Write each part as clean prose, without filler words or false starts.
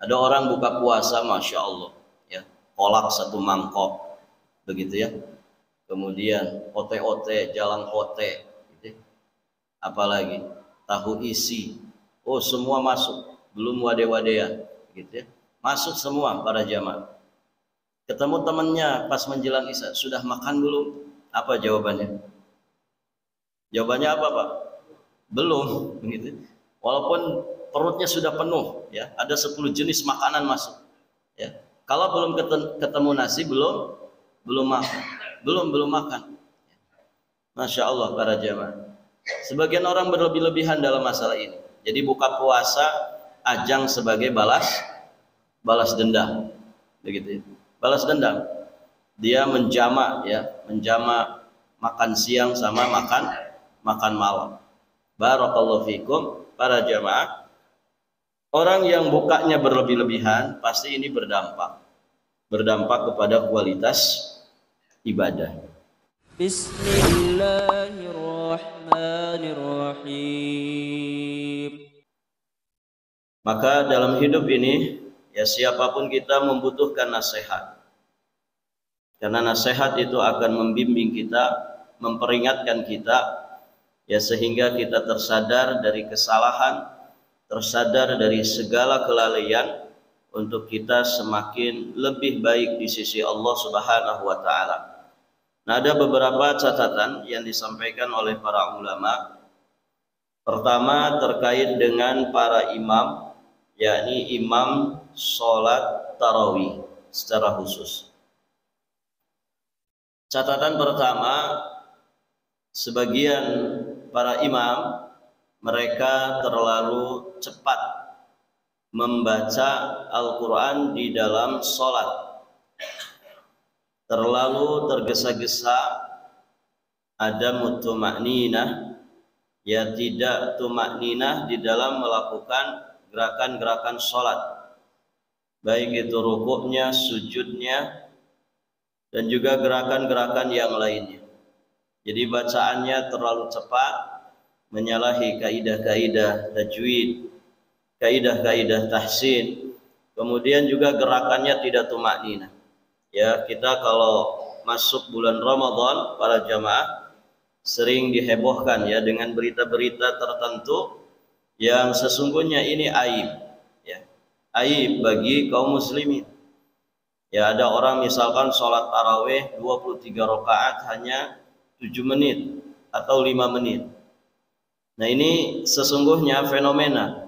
Ada orang buka puasa, masya Allah, ya, kolak satu mangkok, begitu ya. Kemudian ote-ote, jalan kote, gitu. Apalagi tahu isi, oh semua masuk, belum wade-wadean, gitu ya. Masuk semua para jamaah. Ketemu temannya pas menjelang isya, sudah makan belum? Apa jawabannya? Jawabannya apa, Pak? Belum, begitu. Walaupun perutnya sudah penuh, ya, ada 10 jenis makanan masuk, ya. Kalau belum ketemu nasi, belum makan, belum makan. Masya Allah para jamaah. Sebagian orang berlebih-lebihan dalam masalah ini. Jadi buka puasa ajang sebagai balas dendam, begitu. Balas dendam. Dia menjama, ya, menjama makan siang sama makan malam. Barakallahu fikum para jamaah. Orang yang bukanya berlebih-lebihan pasti ini berdampak kepada kualitas ibadah. Bismillahirrahmanirrahim. Maka dalam hidup ini, ya, siapapun kita membutuhkan nasihat. Karena nasihat itu akan membimbing kita, memperingatkan kita, ya, sehingga kita tersadar dari kesalahan, tersadar dari segala kelalaian, untuk kita semakin lebih baik di sisi Allah Subhanahu wa taala. Nah, ada beberapa catatan yang disampaikan oleh para ulama. Pertama, terkait dengan para imam, yakni imam sholat tarawih secara khusus. Catatan pertama, sebagian para imam mereka terlalu cepat membaca Al-Quran di dalam sholat, terlalu tergesa-gesa, ada tumakninah, ya, tidak tumakninah di dalam melakukan gerakan-gerakan sholat, baik itu rukuknya, sujudnya, dan juga gerakan-gerakan yang lainnya. Jadi bacaannya terlalu cepat, menyalahi kaidah-kaidah tajwid, kaidah-kaidah tahsin. Kemudian juga gerakannya tidak tumakninah. Ya, kita kalau masuk bulan Ramadan, para jamaah sering dihebohkan, ya, dengan berita-berita tertentu yang sesungguhnya ini aib, ya, aib bagi kaum muslimin. Ya, ada orang misalkan sholat tarawih 23 rakaat hanya 7 menit atau 5 menit. Nah, ini sesungguhnya fenomena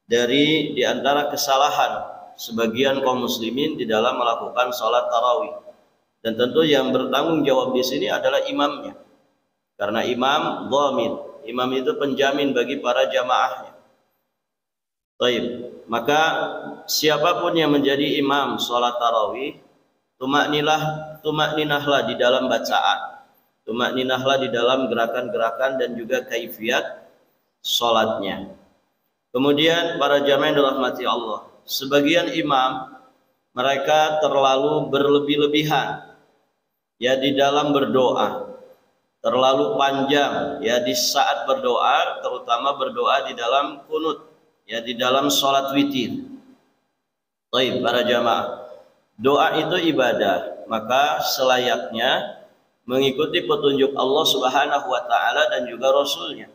dari diantara kesalahan sebagian kaum muslimin di dalam melakukan sholat tarawih. Dan tentu yang bertanggung jawab di sini adalah imamnya. Karena imam dhamin, imam itu penjamin bagi para jamaahnya. Baik, maka siapapun yang menjadi imam sholat tarawih, tumakninahlah di dalam bacaan, tumakninahlah di dalam gerakan-gerakan dan juga kaifiat sholatnya. Kemudian para jamaah yang dirahmati Allah, sebagian imam mereka terlalu berlebih-lebihan, ya, di dalam berdoa, terlalu panjang, ya, di saat berdoa, terutama berdoa di dalam kunut, ya, di dalam sholat witir. Baik para jamaah, doa itu ibadah, maka selayaknya mengikuti petunjuk Allah Subhanahu wa taala dan juga Rasulnya.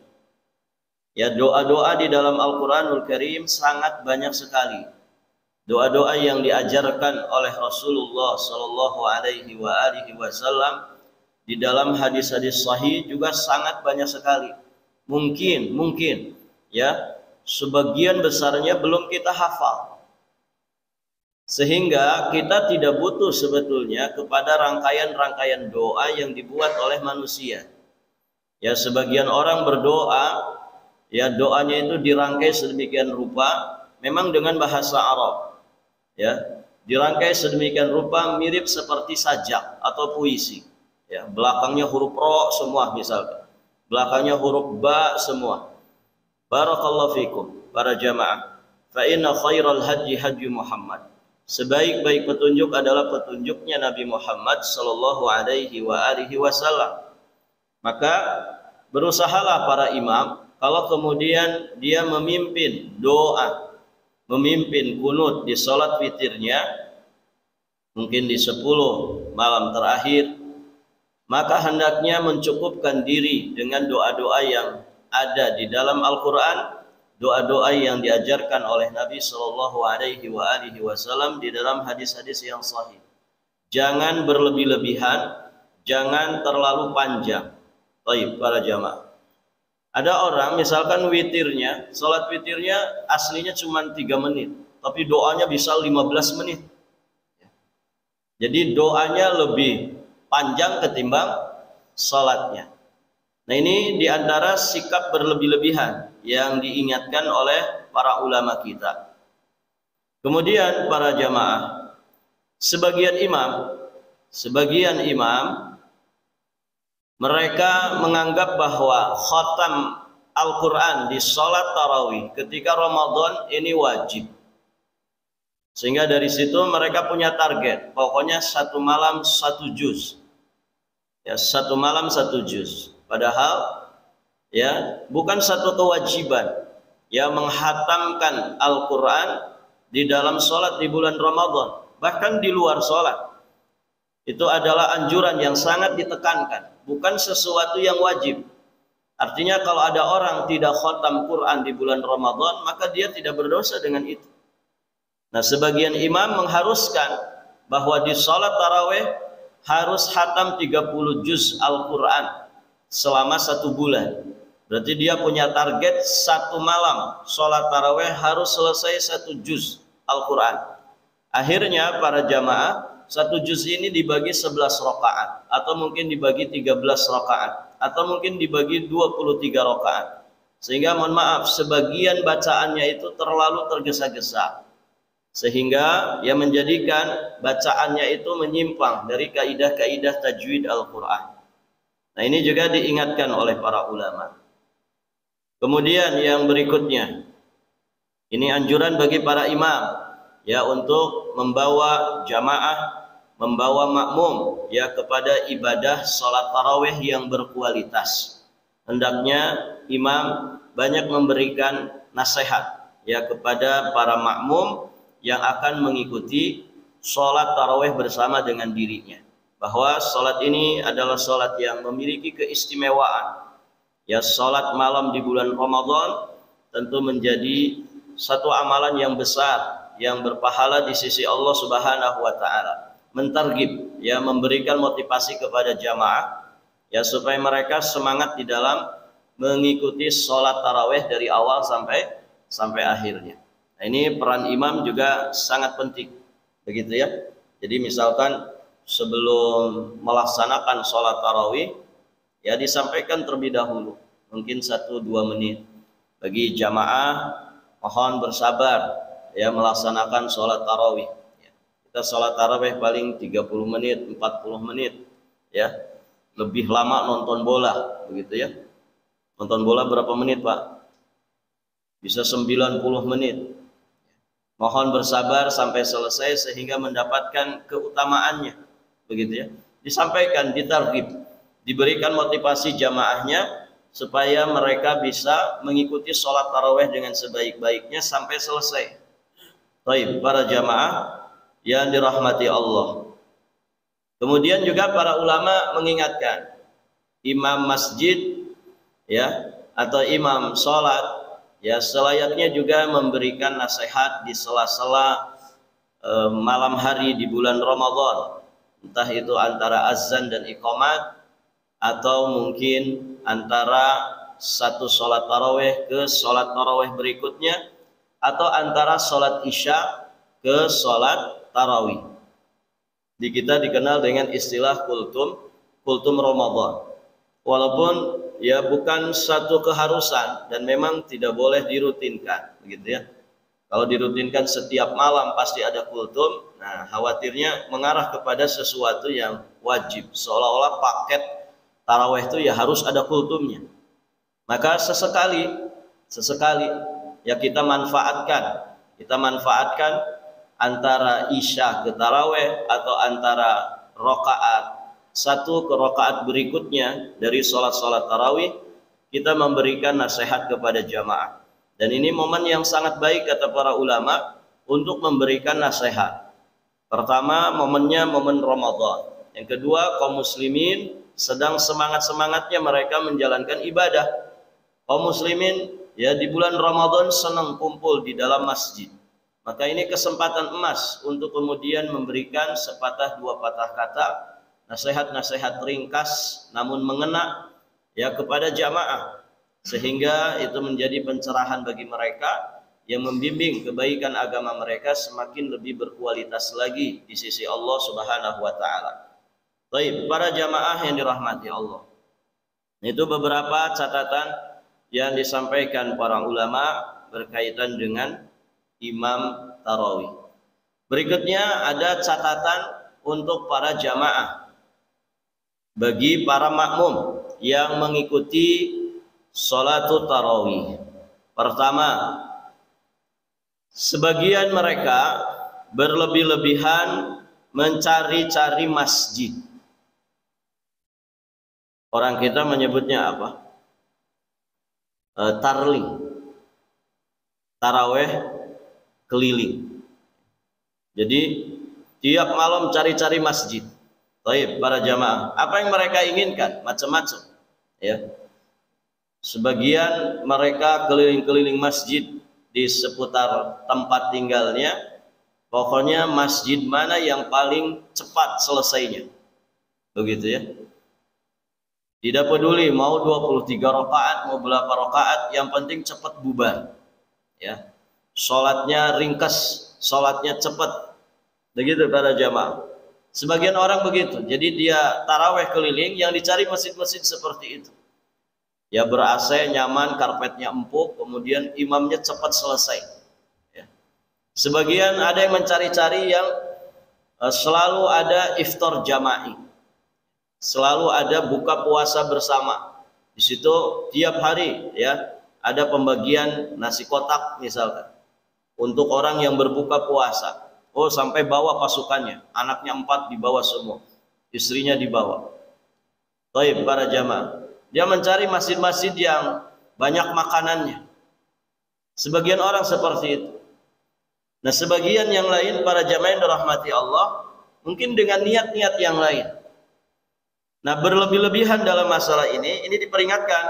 Ya, doa-doa di dalam Al-Quranul Karim sangat banyak sekali. Doa-doa yang diajarkan oleh Rasulullah Sallallahu Alaihi Wasallam di dalam hadis-hadis sahih juga sangat banyak sekali. Mungkin, ya, sebagian besarnya belum kita hafal, sehingga kita tidak butuh sebetulnya kepada rangkaian-rangkaian doa yang dibuat oleh manusia. Ya, sebagian orang berdoa, ya, doanya itu dirangkai sedemikian rupa, memang dengan bahasa Arab, ya, dirangkai sedemikian rupa mirip seperti sajak atau puisi, ya, belakangnya huruf ro semua, misalkan belakangnya huruf ba semua. Barakallahu fikum para jamaah, fa inna khairal hadi hadi Muhammad, sebaik-baik petunjuk adalah petunjuknya Nabi Muhammad sallallahu alaihi wasallam. Maka berusahalah para imam, kalau kemudian dia memimpin doa, memimpin kunut di sholat witirnya, mungkin di 10 malam terakhir, maka hendaknya mencukupkan diri dengan doa-doa yang ada di dalam Al-Quran, doa-doa yang diajarkan oleh Nabi Shallallahu Alaihi Wasallam di dalam hadis-hadis yang sahih. Jangan berlebih-lebihan, jangan terlalu panjang. Baik para jamaah. Ada orang misalkan witirnya, sholat witirnya aslinya cuma 3 menit, tapi doanya bisa 15 menit. Jadi doanya lebih panjang ketimbang sholatnya. Nah, ini diantara sikap berlebih-lebihan yang diingatkan oleh para ulama kita. Kemudian para jamaah, sebagian imam mereka menganggap bahwa khatam Al-Quran di sholat tarawih ketika Ramadan ini wajib. Sehingga dari situ mereka punya target, pokoknya 1 malam 1 juz. Ya, 1 malam 1 juz. Padahal ya bukan satu kewajiban ya menghatamkan Al-Quran di dalam sholat di bulan Ramadan, bahkan di luar sholat. Itu adalah anjuran yang sangat ditekankan, bukan sesuatu yang wajib. Artinya kalau ada orang tidak khatam Quran di bulan Ramadan, maka dia tidak berdosa dengan itu. Nah, sebagian imam mengharuskan bahwa di sholat tarawih harus khatam 30 juz Al-Quran selama 1 bulan. Berarti dia punya target 1 malam sholat tarawih harus selesai 1 juz Al-Quran. Akhirnya para jamaah, 1 juz ini dibagi 11 rakaat, atau mungkin dibagi 13 rakaat, atau mungkin dibagi 23 rakaat. Sehingga mohon maaf, sebagian bacaannya itu terlalu tergesa-gesa, sehingga yang menjadikan bacaannya itu menyimpang dari kaidah-kaidah tajwid Al-Quran. Nah, ini juga diingatkan oleh para ulama. Kemudian yang berikutnya, ini anjuran bagi para imam ya untuk membawa jamaah, membawa makmum ya kepada ibadah sholat tarawih yang berkualitas. Hendaknya imam banyak memberikan nasihat ya kepada para makmum yang akan mengikuti sholat tarawih bersama dengan dirinya, bahwa sholat ini adalah sholat yang memiliki keistimewaan. Ya, sholat malam di bulan Ramadan tentu menjadi satu amalan yang besar yang berpahala di sisi Allah Subhanahu wa taala. Mentargib ya, memberikan motivasi kepada jamaah ya supaya mereka semangat di dalam mengikuti sholat tarawih dari awal sampai akhirnya. Nah, ini peran imam juga sangat penting, begitu ya. Jadi misalkan sebelum melaksanakan sholat tarawih ya disampaikan terlebih dahulu, mungkin 1-2 menit bagi jamaah, mohon bersabar ya melaksanakan sholat tarawih. Kita sholat tarawih paling 30 menit, 40 menit ya. Lebih lama nonton bola, begitu ya. Nonton bola berapa menit, Pak? Bisa 90 menit. Mohon bersabar sampai selesai sehingga mendapatkan keutamaannya, begitu ya. Disampaikan, ditarghib, diberikan motivasi jamaahnya supaya mereka bisa mengikuti sholat tarawih dengan sebaik-baiknya sampai selesai. Baik, para jamaah yang dirahmati Allah. Kemudian juga para ulama mengingatkan imam masjid ya atau imam sholat ya selayaknya juga memberikan nasihat di sela-sela malam hari di bulan Ramadan, entah itu antara azan dan iqamat, atau mungkin antara satu sholat tarawih ke sholat tarawih berikutnya, atau antara sholat isya ke sholat tarawih. Di kita dikenal dengan istilah kultum Ramadan. Walaupun ya bukan satu keharusan dan memang tidak boleh dirutinkan, begitu ya. Kalau dirutinkan setiap malam pasti ada kultum, nah khawatirnya mengarah kepada sesuatu yang wajib, seolah-olah paket tarawih itu ya harus ada kultumnya. Maka sesekali ya kita manfaatkan antara isya ke tarawih atau antara rakaat satu ke rakaat berikutnya dari sholat tarawih, kita memberikan nasihat kepada jamaah Dan ini momen yang sangat baik kata para ulama untuk memberikan nasihat. Pertama, momennya momen Ramadan. Yang kedua, kaum muslimin sedang semangat-semangatnya mereka menjalankan ibadah. Kaum muslimin ya di bulan Ramadan senang kumpul di dalam masjid. Maka ini kesempatan emas untuk kemudian memberikan sepatah dua patah kata, nasihat-nasihat ringkas namun mengena ya kepada jamaah, sehingga itu menjadi pencerahan bagi mereka yang membimbing kebaikan agama mereka semakin lebih berkualitas lagi di sisi Allah Subhanahu wa taala. Baik, para jamaah yang dirahmati Allah. Itu beberapa catatan yang disampaikan para ulama berkaitan dengan imam tarawih. Berikutnya ada catatan untuk para jamaah bagi para makmum yang mengikuti sholatul tarawih. Pertama, sebagian mereka berlebih-lebihan mencari-cari masjid. Orang kita menyebutnya apa? Tarling, taraweh keliling. Jadi tiap malam cari-cari masjid. Baik, para jamaah, apa yang mereka inginkan? Macam-macam. Ya. Sebagian mereka keliling-keliling masjid di seputar tempat tinggalnya. Pokoknya masjid mana yang paling cepat selesainya. Begitu ya. Tidak peduli mau 23 rakaat, mau berapa rakaat, yang penting cepat bubar. Ya. Sholatnya ringkas, sholatnya cepat. Begitu para jamaah. Sebagian orang begitu. Jadi dia taraweh keliling, yang dicari masjid-masjid seperti itu. Ya ber-AC, nyaman, karpetnya empuk, kemudian imamnya cepat selesai. Ya. Sebagian ada yang mencari-cari yang selalu ada iftar jama'i. Selalu ada buka puasa bersama. Di situ tiap hari ya ada pembagian nasi kotak misalkan. Untuk orang yang berbuka puasa, oh sampai bawa pasukannya, anaknya 4 dibawa semua, istrinya dibawa. Baik para jamaah, dia mencari masjid-masjid yang banyak makanannya. Sebagian orang seperti itu. Nah sebagian yang lain para jamaah yang dirahmati Allah, mungkin dengan niat-niat yang lain. Nah berlebih-lebihan dalam masalah ini diperingatkan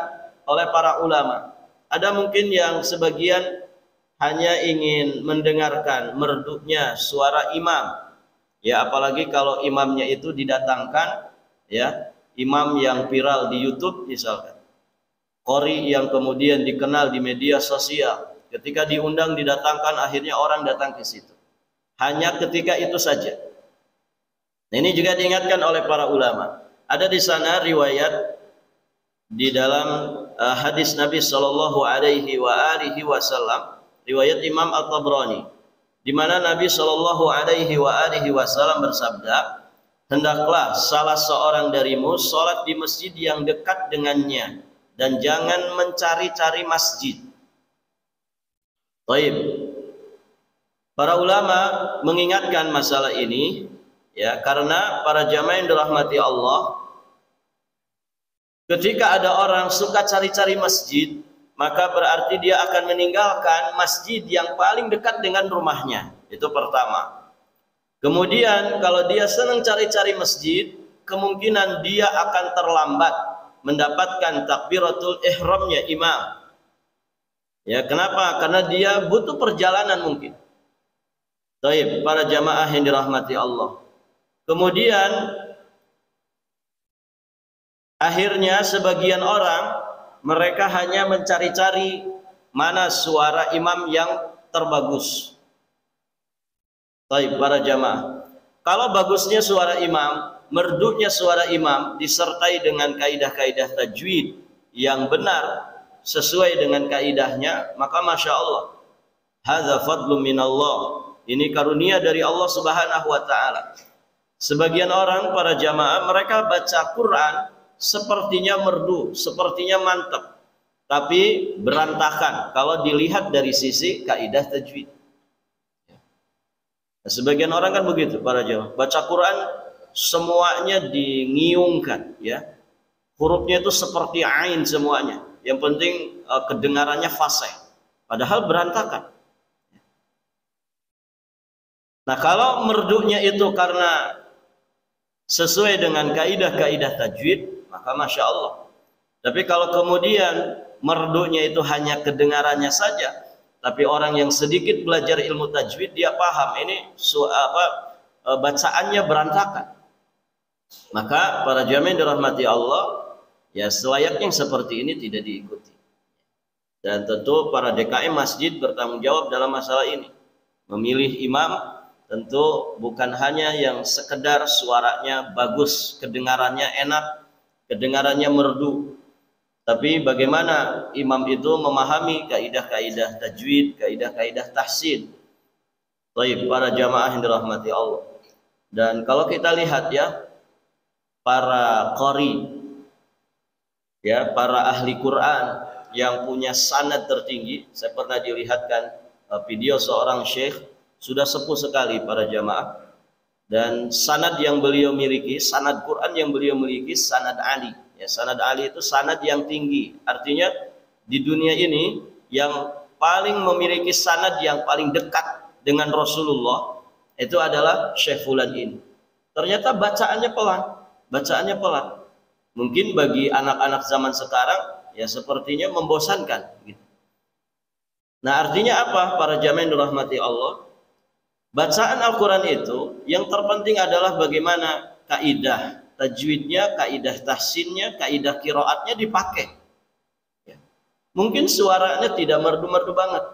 oleh para ulama. Ada mungkin yang sebagian hanya ingin mendengarkan merduknya suara imam, ya apalagi kalau imamnya itu didatangkan, ya imam yang viral di YouTube misalkan, qori yang kemudian dikenal di media sosial, ketika diundang didatangkan akhirnya orang datang ke situ, hanya ketika itu saja. Nah, ini juga diingatkan oleh para ulama. Ada di sana riwayat di dalam hadis Nabi Shallallahu Alaihi Wasallam. Riwayat Imam At-Tabrani, di mana Nabi Shallallahu Alaihi Wasallam bersabda, hendaklah salah seorang darimu sholat di masjid yang dekat dengannya dan jangan mencari-cari masjid. Baik, para ulama mengingatkan masalah ini, ya karena para jamaah yang dirahmati Allah, ketika ada orang suka cari-cari masjid, maka berarti dia akan meninggalkan masjid yang paling dekat dengan rumahnya. Itu pertama. Kemudian kalau dia senang cari-cari masjid, kemungkinan dia akan terlambat mendapatkan takbiratul ihramnya imam. Ya, kenapa? Karena dia butuh perjalanan mungkin. Baik, para jamaah yang dirahmati Allah. Kemudian akhirnya sebagian orang mereka hanya mencari-cari mana suara imam yang terbagus. Baik, para jamaah. Kalau bagusnya suara imam, merduknya suara imam disertai dengan kaidah-kaidah tajwid yang benar sesuai dengan kaidahnya, maka masya Allah, hadza fadlun minallah. Ini karunia dari Allah Subhanahu wa taala. Sebagian orang para jamaah mereka baca Quran sepertinya merdu, sepertinya mantap, tapi berantakan kalau dilihat dari sisi kaidah tajwid. Nah, sebagian orang kan begitu para jamaah, baca Quran semuanya dingiungkan, ya hurufnya itu seperti ain semuanya, yang penting kedengarannya fasih. padahal berantakan. Nah, kalau merdunya itu karena sesuai dengan kaidah-kaidah tajwid, maka Masya Allah. Tapi kalau kemudian merdunya itu hanya kedengarannya saja, tapi orang yang sedikit belajar ilmu tajwid, dia paham ini bacaannya berantakan. Maka para jamaah yang dirahmati Allah, ya selayaknya seperti ini tidak diikuti. Dan tentu para DKM masjid bertanggung jawab dalam masalah ini. Memilih imam tentu bukan hanya yang sekedar suaranya bagus, kedengarannya enak, kedengarannya merdu. Tapi bagaimana imam itu memahami kaidah-kaidah tajwid, kaidah-kaidah tahsin. Baik, para jamaah yang dirahmati Allah. Dan kalau kita lihat ya, para qari, ya, para ahli Quran yang punya sanad tertinggi, saya pernah dilihatkan video seorang syekh, sudah sepuh sekali para jamaah, dan sanad yang beliau miliki, sanad Quran yang beliau miliki, sanad Ali. Ya, sanad Ali itu sanad yang tinggi. Artinya di dunia ini yang paling memiliki sanad yang paling dekat dengan Rasulullah itu adalah Syekh Fulan ini. Ternyata bacaannya pelan. Mungkin bagi anak-anak zaman sekarang ya sepertinya membosankan gitu. Nah, artinya apa para jamaah yang dirahmati Allah? Bacaan Al-Quran itu yang terpenting adalah bagaimana kaidah tajwidnya, kaidah tahsinnya, kaidah qiraatnya dipakai. Ya. Mungkin suaranya tidak merdu-merdu banget.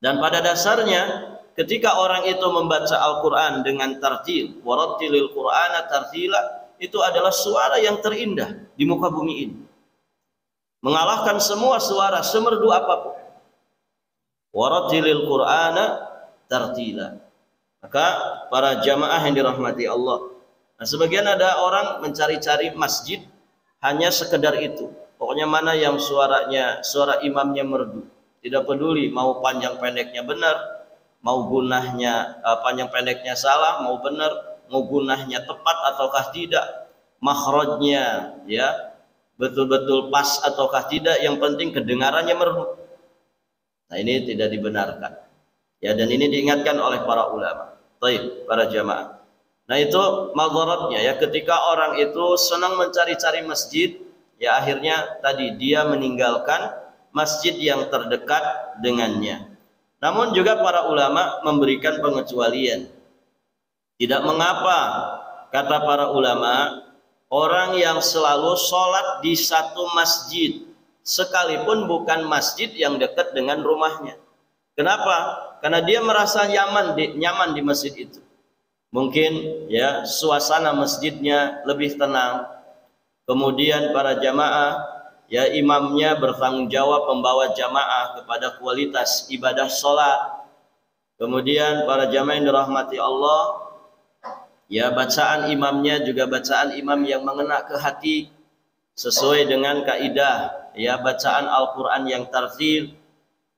Dan pada dasarnya ketika orang itu membaca Al-Quran dengan tartil, warattilil Qur'ana tartila, itu adalah suara yang terindah di muka bumi ini. Mengalahkan semua suara semerdu apapun. Warattilil Qur'ana tartila. Maka para jamaah yang dirahmati Allah, nah sebagian ada orang mencari-cari masjid hanya sekedar itu, pokoknya mana yang suara imamnya merdu, tidak peduli mau panjang pendeknya benar, mau gunahnya panjang pendeknya salah, mau benar, mau gunahnya tepat ataukah tidak, makhrajnya ya betul-betul pas ataukah tidak, yang penting kedengarannya merdu. Nah, ini tidak dibenarkan. Ya, dan ini diingatkan oleh para ulama. Baik, para jamaah. Nah, itu madharatnya ya, ketika orang itu senang mencari-cari masjid, ya akhirnya tadi dia meninggalkan masjid yang terdekat dengannya. Namun juga para ulama memberikan pengecualian. Tidak mengapa, kata para ulama, orang yang selalu sholat di satu masjid, sekalipun bukan masjid yang dekat dengan rumahnya. Kenapa? Karena dia merasa nyaman di masjid itu. Mungkin ya suasana masjidnya lebih tenang. Kemudian para jamaah, ya imamnya bertanggung jawab membawa jamaah kepada kualitas ibadah sholat. Kemudian para jamaah yang dirahmati Allah, ya bacaan imamnya juga bacaan imam yang mengena ke hati sesuai dengan kaidah ya bacaan Al-Quran yang tartil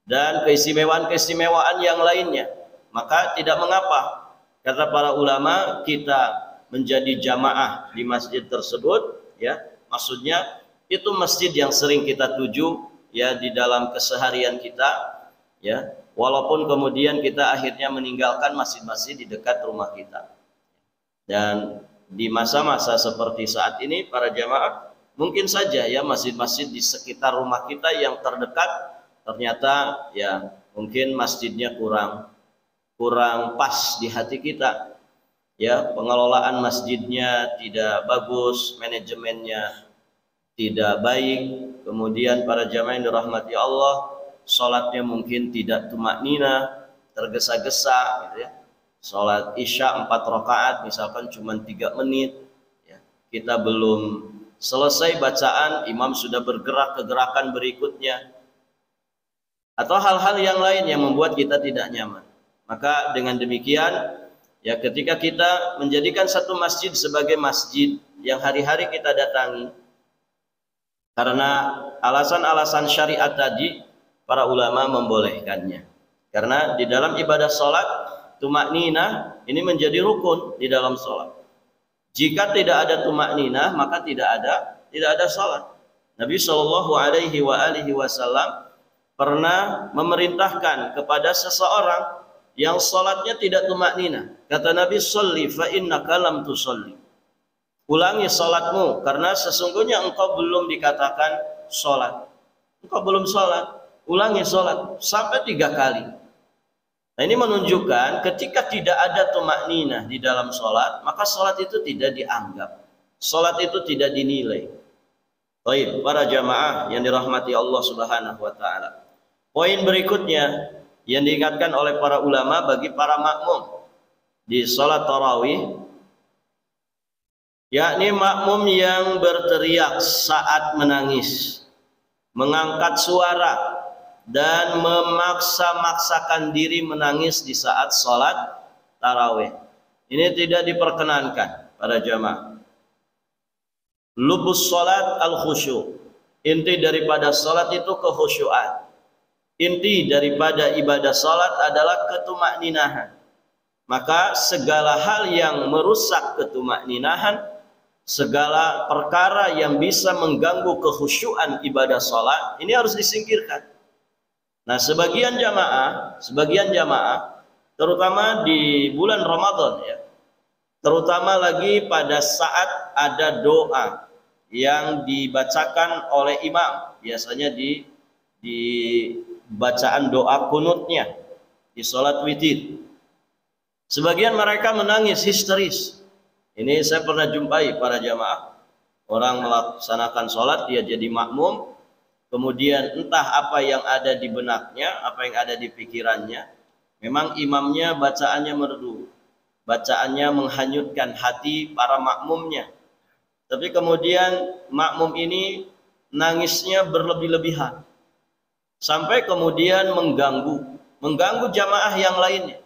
dan keistimewaan-keistimewaan yang lainnya. Maka tidak mengapa, kata para ulama, kita menjadi jamaah di masjid tersebut, ya maksudnya itu masjid yang sering kita tuju ya di dalam keseharian kita, ya walaupun kemudian kita akhirnya meninggalkan masjid-masjid di dekat rumah kita. Dan di masa-masa seperti saat ini para jamaah, mungkin saja ya masjid-masjid di sekitar rumah kita yang terdekat ternyata ya mungkin masjidnya kurang pas di hati kita, ya pengelolaan masjidnya tidak bagus, manajemennya tidak baik, kemudian para jamaah yang dirahmati Allah, sholatnya mungkin tidak tumaknina, tergesa-gesa gitu ya. Sholat isya 4 rakaat misalkan cuma 3 menit ya. Kita belum selesai bacaan, imam sudah bergerak ke gerakan berikutnya, atau hal-hal yang lain yang membuat kita tidak nyaman. Maka dengan demikian ya ketika kita menjadikan satu masjid sebagai masjid yang hari-hari kita datangi karena alasan-alasan syariat tadi, para ulama membolehkannya. Karena di dalam ibadah sholat tumakninah ini menjadi rukun di dalam sholat. Jika tidak ada tumakninah maka tidak ada sholat. Nabi Shallallahu Alaihi Wasallam pernah memerintahkan kepada seseorang yang salatnya tidak tumakninah. Kata Nabi, "Sholli fa innaka lam tusolli." Ulangi salatmu karena sesungguhnya engkau belum dikatakan salat. Engkau belum salat. Ulangi salat sampai 3 kali. Nah, ini menunjukkan ketika tidak ada tumakninah di dalam salat, maka salat itu tidak dianggap. Salat itu tidak dinilai. Baik, para jamaah yang dirahmati Allah Subhanahu wa taala. Poin berikutnya yang diingatkan oleh para ulama bagi para makmum di salat tarawih, yakni makmum yang berteriak saat menangis, mengangkat suara dan memaksa-maksakan diri menangis di saat salat tarawih. Ini tidak diperkenankan para jamaah. Lubus salat al-khusyuk. Inti daripada salat itu kekhusyuan. Inti daripada ibadah salat adalah ketumakninahan. Maka segala hal yang merusak ketumakninahan, segala perkara yang bisa mengganggu kekhusyuan ibadah salat, ini harus disingkirkan. Nah, sebagian jamaah, terutama di bulan Ramadan ya, terutama lagi pada saat ada doa yang dibacakan oleh imam, biasanya di bacaan doa kunutnya di salat witir. Sebagian mereka menangis histeris. Ini saya pernah jumpai para jamaah, orang melaksanakan salat, dia jadi makmum, kemudian entah apa yang ada di benaknya, apa yang ada di pikirannya, memang imamnya bacaannya merdu, bacaannya menghanyutkan hati para makmumnya. Tapi kemudian makmum ini nangisnya berlebih-lebihan, sampai kemudian mengganggu jamaah yang lainnya.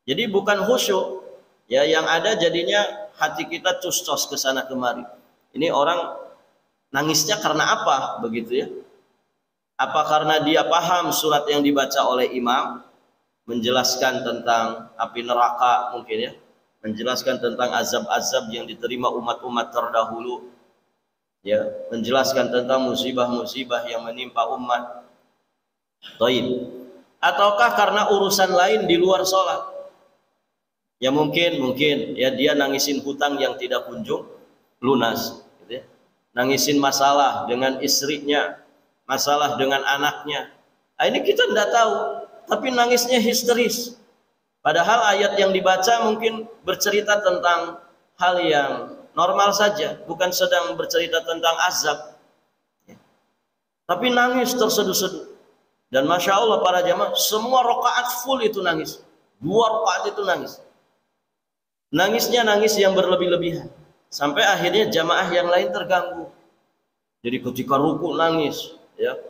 Jadi bukan khusyuk, ya, yang ada jadinya hati kita cus-cos ke sana kemari. Ini orang nangisnya karena apa begitu ya? Apa karena dia paham surat yang dibaca oleh imam, menjelaskan tentang api neraka mungkin ya, menjelaskan tentang azab-azab yang diterima umat-umat terdahulu, ya, menjelaskan tentang musibah-musibah yang menimpa umat. Taib. Ataukah karena urusan lain di luar sholat? Ya mungkin ya dia nangisin hutang yang tidak kunjung lunas, gitu ya. Nangisin masalah dengan istrinya, masalah dengan anaknya. Nah, ini kita tidak tahu, tapi nangisnya histeris. Padahal ayat yang dibaca mungkin bercerita tentang hal yang normal saja, bukan sedang bercerita tentang azab. Tapi nangis terseduh-seduh. Dan Masya Allah para jamaah, semua rakaat full itu nangis. 2 rakaat itu nangis. Nangisnya nangis yang berlebih-lebihan. Sampai akhirnya jamaah yang lain terganggu. Jadi ketika ruku nangis, ya.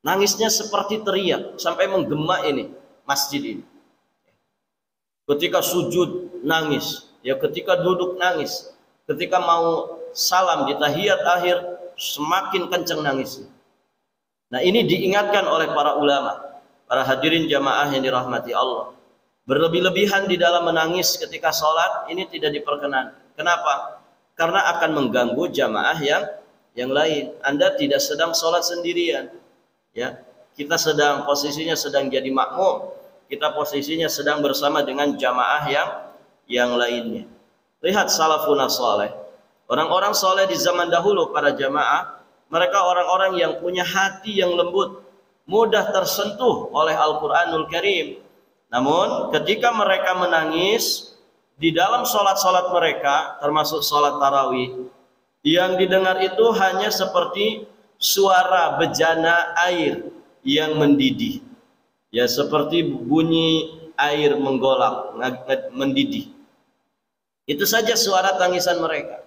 Nangisnya seperti teriak sampai menggema ini masjid ini. Ketika sujud nangis, ya, ketika duduk nangis, ketika mau salam di tahiyat akhir semakin kencang nangisnya. Nah, ini diingatkan oleh para ulama, para hadirin jamaah yang dirahmati Allah. Berlebih-lebihan di dalam menangis ketika sholat ini tidak diperkenankan. Kenapa? Karena akan mengganggu jamaah yang lain. Anda tidak sedang sholat sendirian, ya. Kita posisinya sedang jadi makmum. Kita posisinya sedang bersama dengan jamaah yang lainnya. Lihat salafun saleh. Orang-orang soleh di zaman dahulu para jamaah, mereka orang-orang yang punya hati yang lembut, mudah tersentuh oleh Al-Quranul Karim. Namun ketika mereka menangis di dalam sholat-sholat mereka, termasuk sholat tarawih, yang didengar itu hanya seperti suara bejana air yang mendidih. Ya, seperti bunyi air menggolak, mendidih. Itu saja suara tangisan mereka.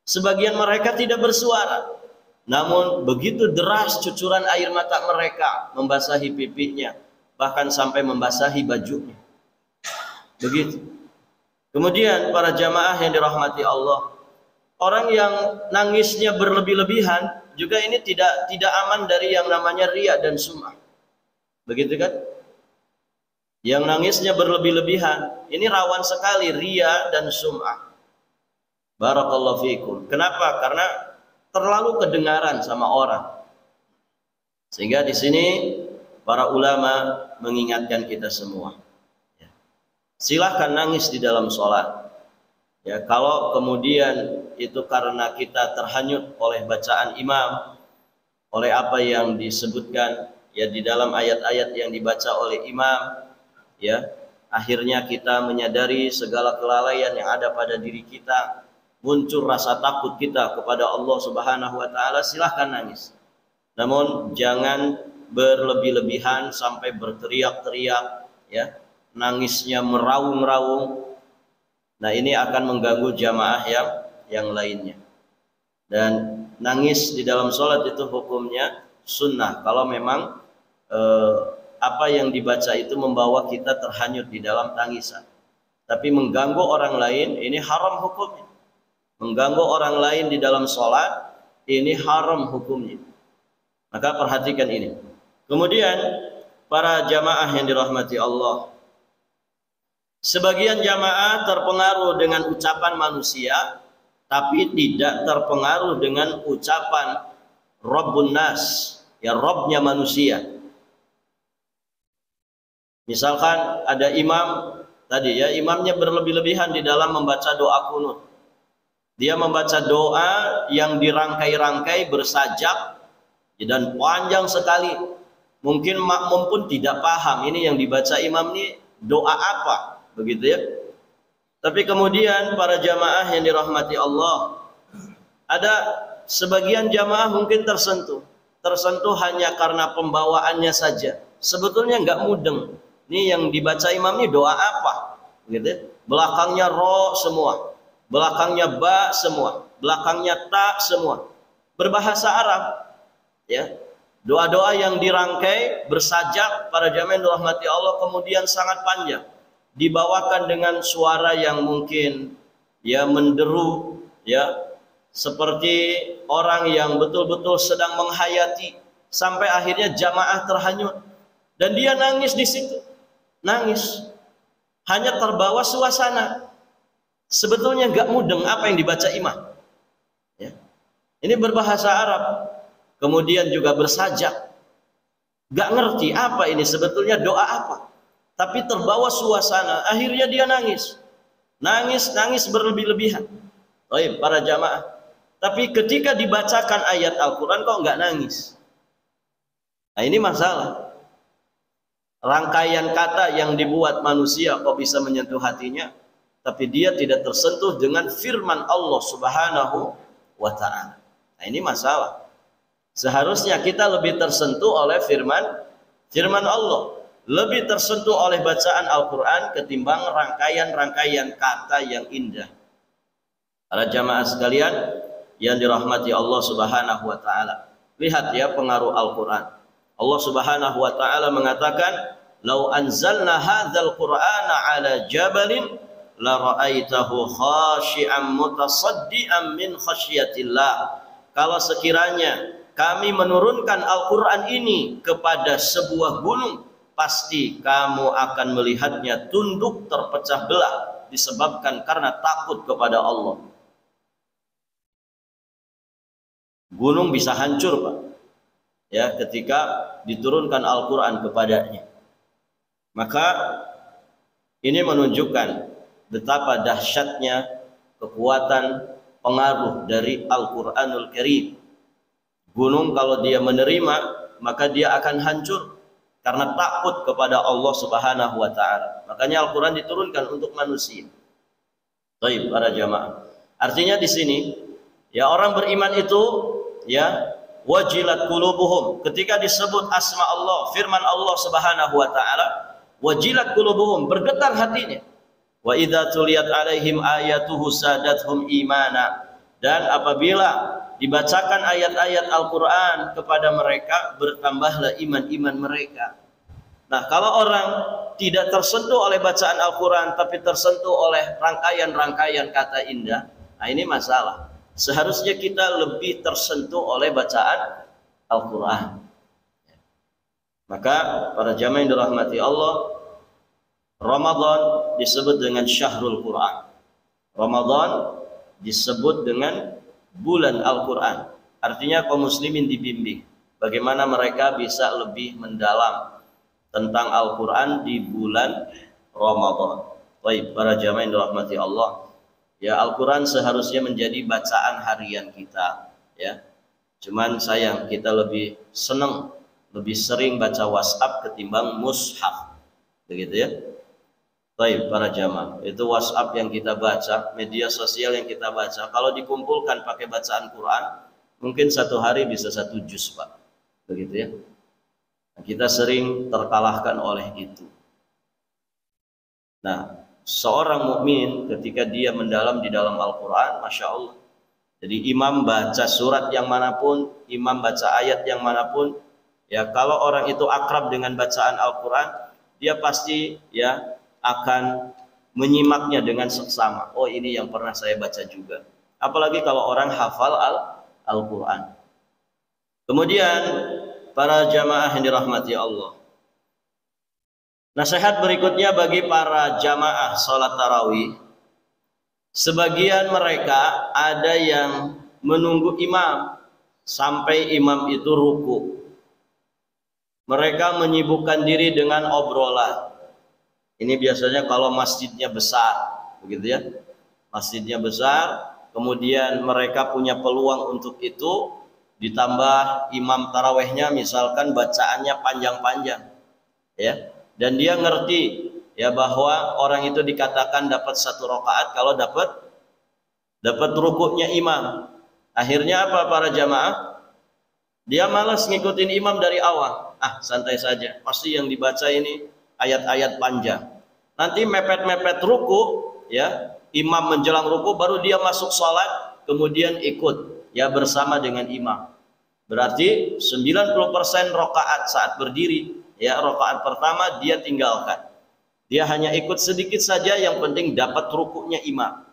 Sebagian mereka tidak bersuara, namun begitu deras cucuran air mata mereka membasahi pipinya, bahkan sampai membasahi bajunya. Begitu. Kemudian para jamaah yang dirahmati Allah, orang yang nangisnya berlebih-lebihan juga ini tidak aman dari yang namanya riya dan sum'ah. Begitu kan? Yang nangisnya berlebih-lebihan ini rawan sekali riya dan sum'ah. Barakallahu fiikum. Kenapa? Karena terlalu kedengaran sama orang. Sehingga di sini para ulama mengingatkan kita semua, ya, silahkan nangis di dalam sholat. Ya, kalau kemudian itu karena kita terhanyut oleh bacaan imam, oleh apa yang disebutkan ya di dalam ayat-ayat yang dibaca oleh imam, ya, akhirnya kita menyadari segala kelalaian yang ada pada diri kita, muncul rasa takut kita kepada Allah Subhanahu wa taala, silahkan nangis. Namun jangan berlebih-lebihan sampai berteriak-teriak, ya, nangisnya meraung-raung. Nah, ini akan mengganggu jamaah yang lainnya. Dan nangis di dalam sholat itu hukumnya sunnah kalau memang apa yang dibaca itu membawa kita terhanyut di dalam tangisan. Tapi mengganggu orang lain ini haram hukumnya. Mengganggu orang lain di dalam sholat ini haram hukumnya. Maka perhatikan ini. Kemudian para jamaah yang dirahmati Allah, sebagian jamaah terpengaruh dengan ucapan manusia, tapi tidak terpengaruh dengan ucapan Rabbun Nas, ya, Rabbnya manusia. Misalkan ada imam tadi, ya, imamnya berlebih-lebihan di dalam membaca doa kunut. Dia membaca doa yang dirangkai-rangkai bersajak dan panjang sekali. Mungkin makmum pun tidak paham ini yang dibaca imam ini doa apa, begitu ya. Tapi kemudian para jamaah yang dirahmati Allah, ada sebagian jamaah mungkin tersentuh hanya karena pembawaannya saja. Sebetulnya nggak mudeng. Ini yang dibaca imam ini doa apa, gitu. Belakangnya ro semua, belakangnya ba semua, belakangnya ta semua, berbahasa Arab, ya. Doa-doa yang dirangkai bersajak para jamaah yang dirahmati Allah kemudian sangat panjang, dibawakan dengan suara yang mungkin ya menderu, ya, seperti orang yang betul-betul sedang menghayati, sampai akhirnya jamaah terhanyut dan dia nangis di situ. Nangis hanya terbawa suasana. Sebetulnya nggak mudeng apa yang dibaca imam, ya. Ini berbahasa Arab, kemudian juga bersajak, nggak ngerti apa ini sebetulnya doa apa, tapi terbawa suasana, akhirnya dia nangis berlebih-lebihan. Baik para jamaah, tapi ketika dibacakan ayat Al-Quran kok nggak nangis. Nah, ini masalah. Rangkaian kata yang dibuat manusia kok bisa menyentuh hatinya, tapi dia tidak tersentuh dengan firman Allah Subhanahu wa ta'ala. Nah, ini masalah. Seharusnya kita lebih tersentuh oleh firman Allah, lebih tersentuh oleh bacaan Al-Quran ketimbang rangkaian-rangkaian kata yang indah. Para jamaah sekalian yang dirahmati Allah Subhanahu wa ta'ala, lihat ya pengaruh Al-Quran. Allah Subhanahu wa ta'ala mengatakan, "Lau anzalna hadzal Qur'ana 'ala jabalin la ra'aitahu khashi'an mutasaddian min khasyiatillah." Kalau sekiranya kami menurunkan Al-Quran ini kepada sebuah gunung, pasti kamu akan melihatnya tunduk terpecah belah disebabkan karena takut kepada Allah. Gunung bisa hancur, Pak, ya, ketika diturunkan Al-Quran kepadanya. Maka ini menunjukkan betapa dahsyatnya kekuatan pengaruh dari Al-Quranul Karim. Gunung kalau dia menerima, maka dia akan hancur karena takut kepada Allah Subhanahu wa ta'ala. Makanya Al-Quran diturunkan untuk manusia. Baik para jamaah, artinya di sini ya, orang beriman itu ya wajilat qulubuhum, ketika disebut asma Allah, firman Allah Subhanahu wa ta'ala, wajilat qulubuhum, bergetar hatinya. Wa idza tuliyat alaihim ayatuhu sadathum imana, dan apabila dibacakan ayat-ayat Al-Quran kepada mereka, bertambahlah iman-iman mereka. Nah, kalau orang tidak tersentuh oleh bacaan Al-Quran tapi tersentuh oleh rangkaian-rangkaian kata indah, nah ini masalah. Seharusnya kita lebih tersentuh oleh bacaan Al-Quran. Maka para jamaah yang dirahmati Allah, Ramadan disebut dengan Syahrul Quran. Ramadan disebut dengan bulan Al-Quran. Artinya kaum muslimin dibimbing bagaimana mereka bisa lebih mendalam tentang Al-Quran di bulan Ramadan. Baik, para jamaah yang dirahmati Allah, ya Al-Quran seharusnya menjadi bacaan harian kita, ya. Cuman sayang kita lebih senang, lebih sering baca WhatsApp ketimbang mushaf, begitu ya. Baik, para jamaah, itu WhatsApp yang kita baca, media sosial yang kita baca, kalau dikumpulkan pakai bacaan Quran, mungkin satu hari bisa 1 juz, Pak. Begitu ya. Nah, kita sering terkalahkan oleh itu. Nah, seorang mukmin ketika dia mendalam di dalam Al-Quran, Masya Allah. Jadi imam baca surat yang manapun, imam baca ayat yang manapun, ya kalau orang itu akrab dengan bacaan Al-Quran, dia pasti ya akan menyimaknya dengan seksama. Oh, ini yang pernah saya baca juga. Apalagi kalau orang hafal Al-Quran. Kemudian para jamaah yang dirahmati Allah, nasihat berikutnya bagi para jamaah sholat tarawih, sebagian mereka ada yang menunggu imam sampai imam itu ruku. Mereka menyibukkan diri dengan obrolan. Ini biasanya kalau masjidnya besar, begitu ya. Masjidnya besar, kemudian mereka punya peluang untuk itu, ditambah imam tarawehnya misalkan bacaannya panjang-panjang, ya. Dan dia ngerti ya bahwa orang itu dikatakan dapat 1 rakaat kalau dapat rukuknya imam. Akhirnya apa para jamaah? Dia malas ngikutin imam dari awal. Ah, santai saja. Pasti yang dibaca ini ayat-ayat panjang. Nanti mepet-mepet ruku, ya, imam menjelang ruku baru dia masuk sholat, kemudian ikut ya bersama dengan imam. Berarti 90% rakaat saat berdiri, ya rakaat pertama dia tinggalkan. Dia hanya ikut sedikit saja, yang penting dapat rukuknya imam.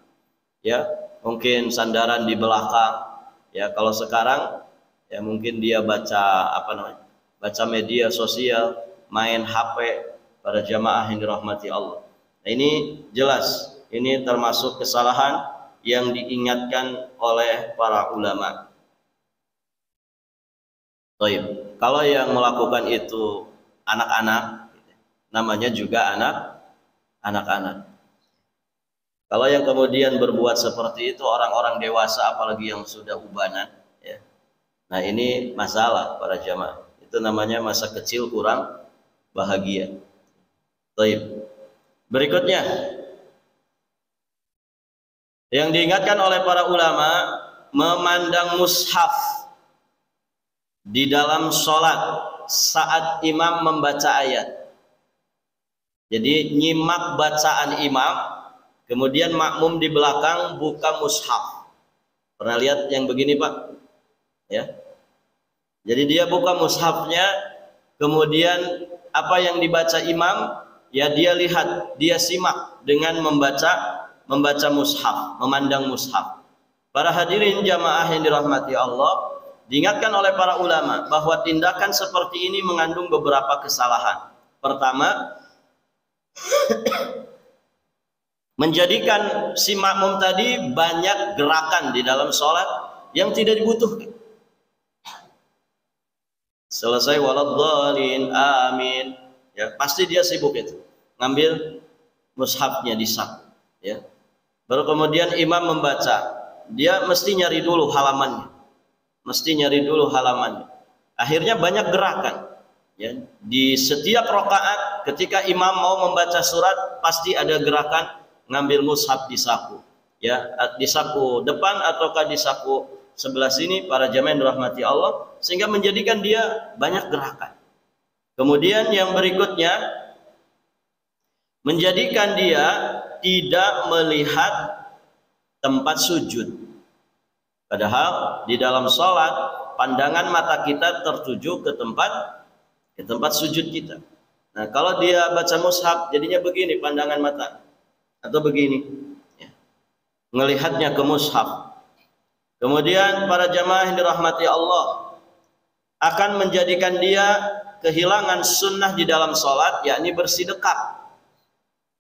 Ya, mungkin sandaran di belakang. Ya, kalau sekarang ya mungkin dia baca baca media sosial, main HP, para jamaah yang dirahmati Allah. Nah, ini jelas, ini termasuk kesalahan yang diingatkan oleh para ulama. Baik, kalau yang melakukan itu anak-anak, namanya juga anak-anak. Kalau yang kemudian berbuat seperti itu orang-orang dewasa, apalagi yang sudah ubanan, ya. Nah, ini masalah para jamaah. Itu namanya masa kecil kurang bahagia. Baik. Berikutnya, yang diingatkan oleh para ulama, memandang mushaf di dalam sholat saat imam membaca ayat. Jadi nyimak bacaan imam, kemudian makmum di belakang buka mushaf. Pernah lihat yang begini, Pak? Ya. Jadi dia buka mushafnya, kemudian apa yang dibaca imam, ya dia lihat, dia simak dengan membaca mushaf, memandang mushaf. Para hadirin jamaah yang dirahmati Allah, diingatkan oleh para ulama bahwa tindakan seperti ini mengandung beberapa kesalahan. Pertama, menjadikan si makmum tadi banyak gerakan di dalam sholat yang tidak dibutuhkan. Selesai waladhdallin, amin, ya pasti dia sibuk itu, ngambil mushafnya di saku, ya. Baru kemudian imam membaca, dia mesti nyari dulu halamannya. Akhirnya banyak gerakan, ya. Di setiap rakaat ketika imam mau membaca surat pasti ada gerakan ngambil mushaf di saku, ya, di saku depan ataukah di saku sebelah sini, para jamaah yang dirahmati Allah, sehingga menjadikan dia banyak gerakan. Kemudian yang berikutnya, menjadikan dia tidak melihat tempat sujud. Padahal di dalam sholat pandangan mata kita tertuju ke tempat sujud kita. Nah, kalau dia baca mushaf jadinya begini pandangan mata, atau begini, ya, ngelihatnya ke mushaf. Kemudian para jamaah yang dirahmati Allah, akan menjadikan dia kehilangan sunnah di dalam sholat, yakni bersidekap,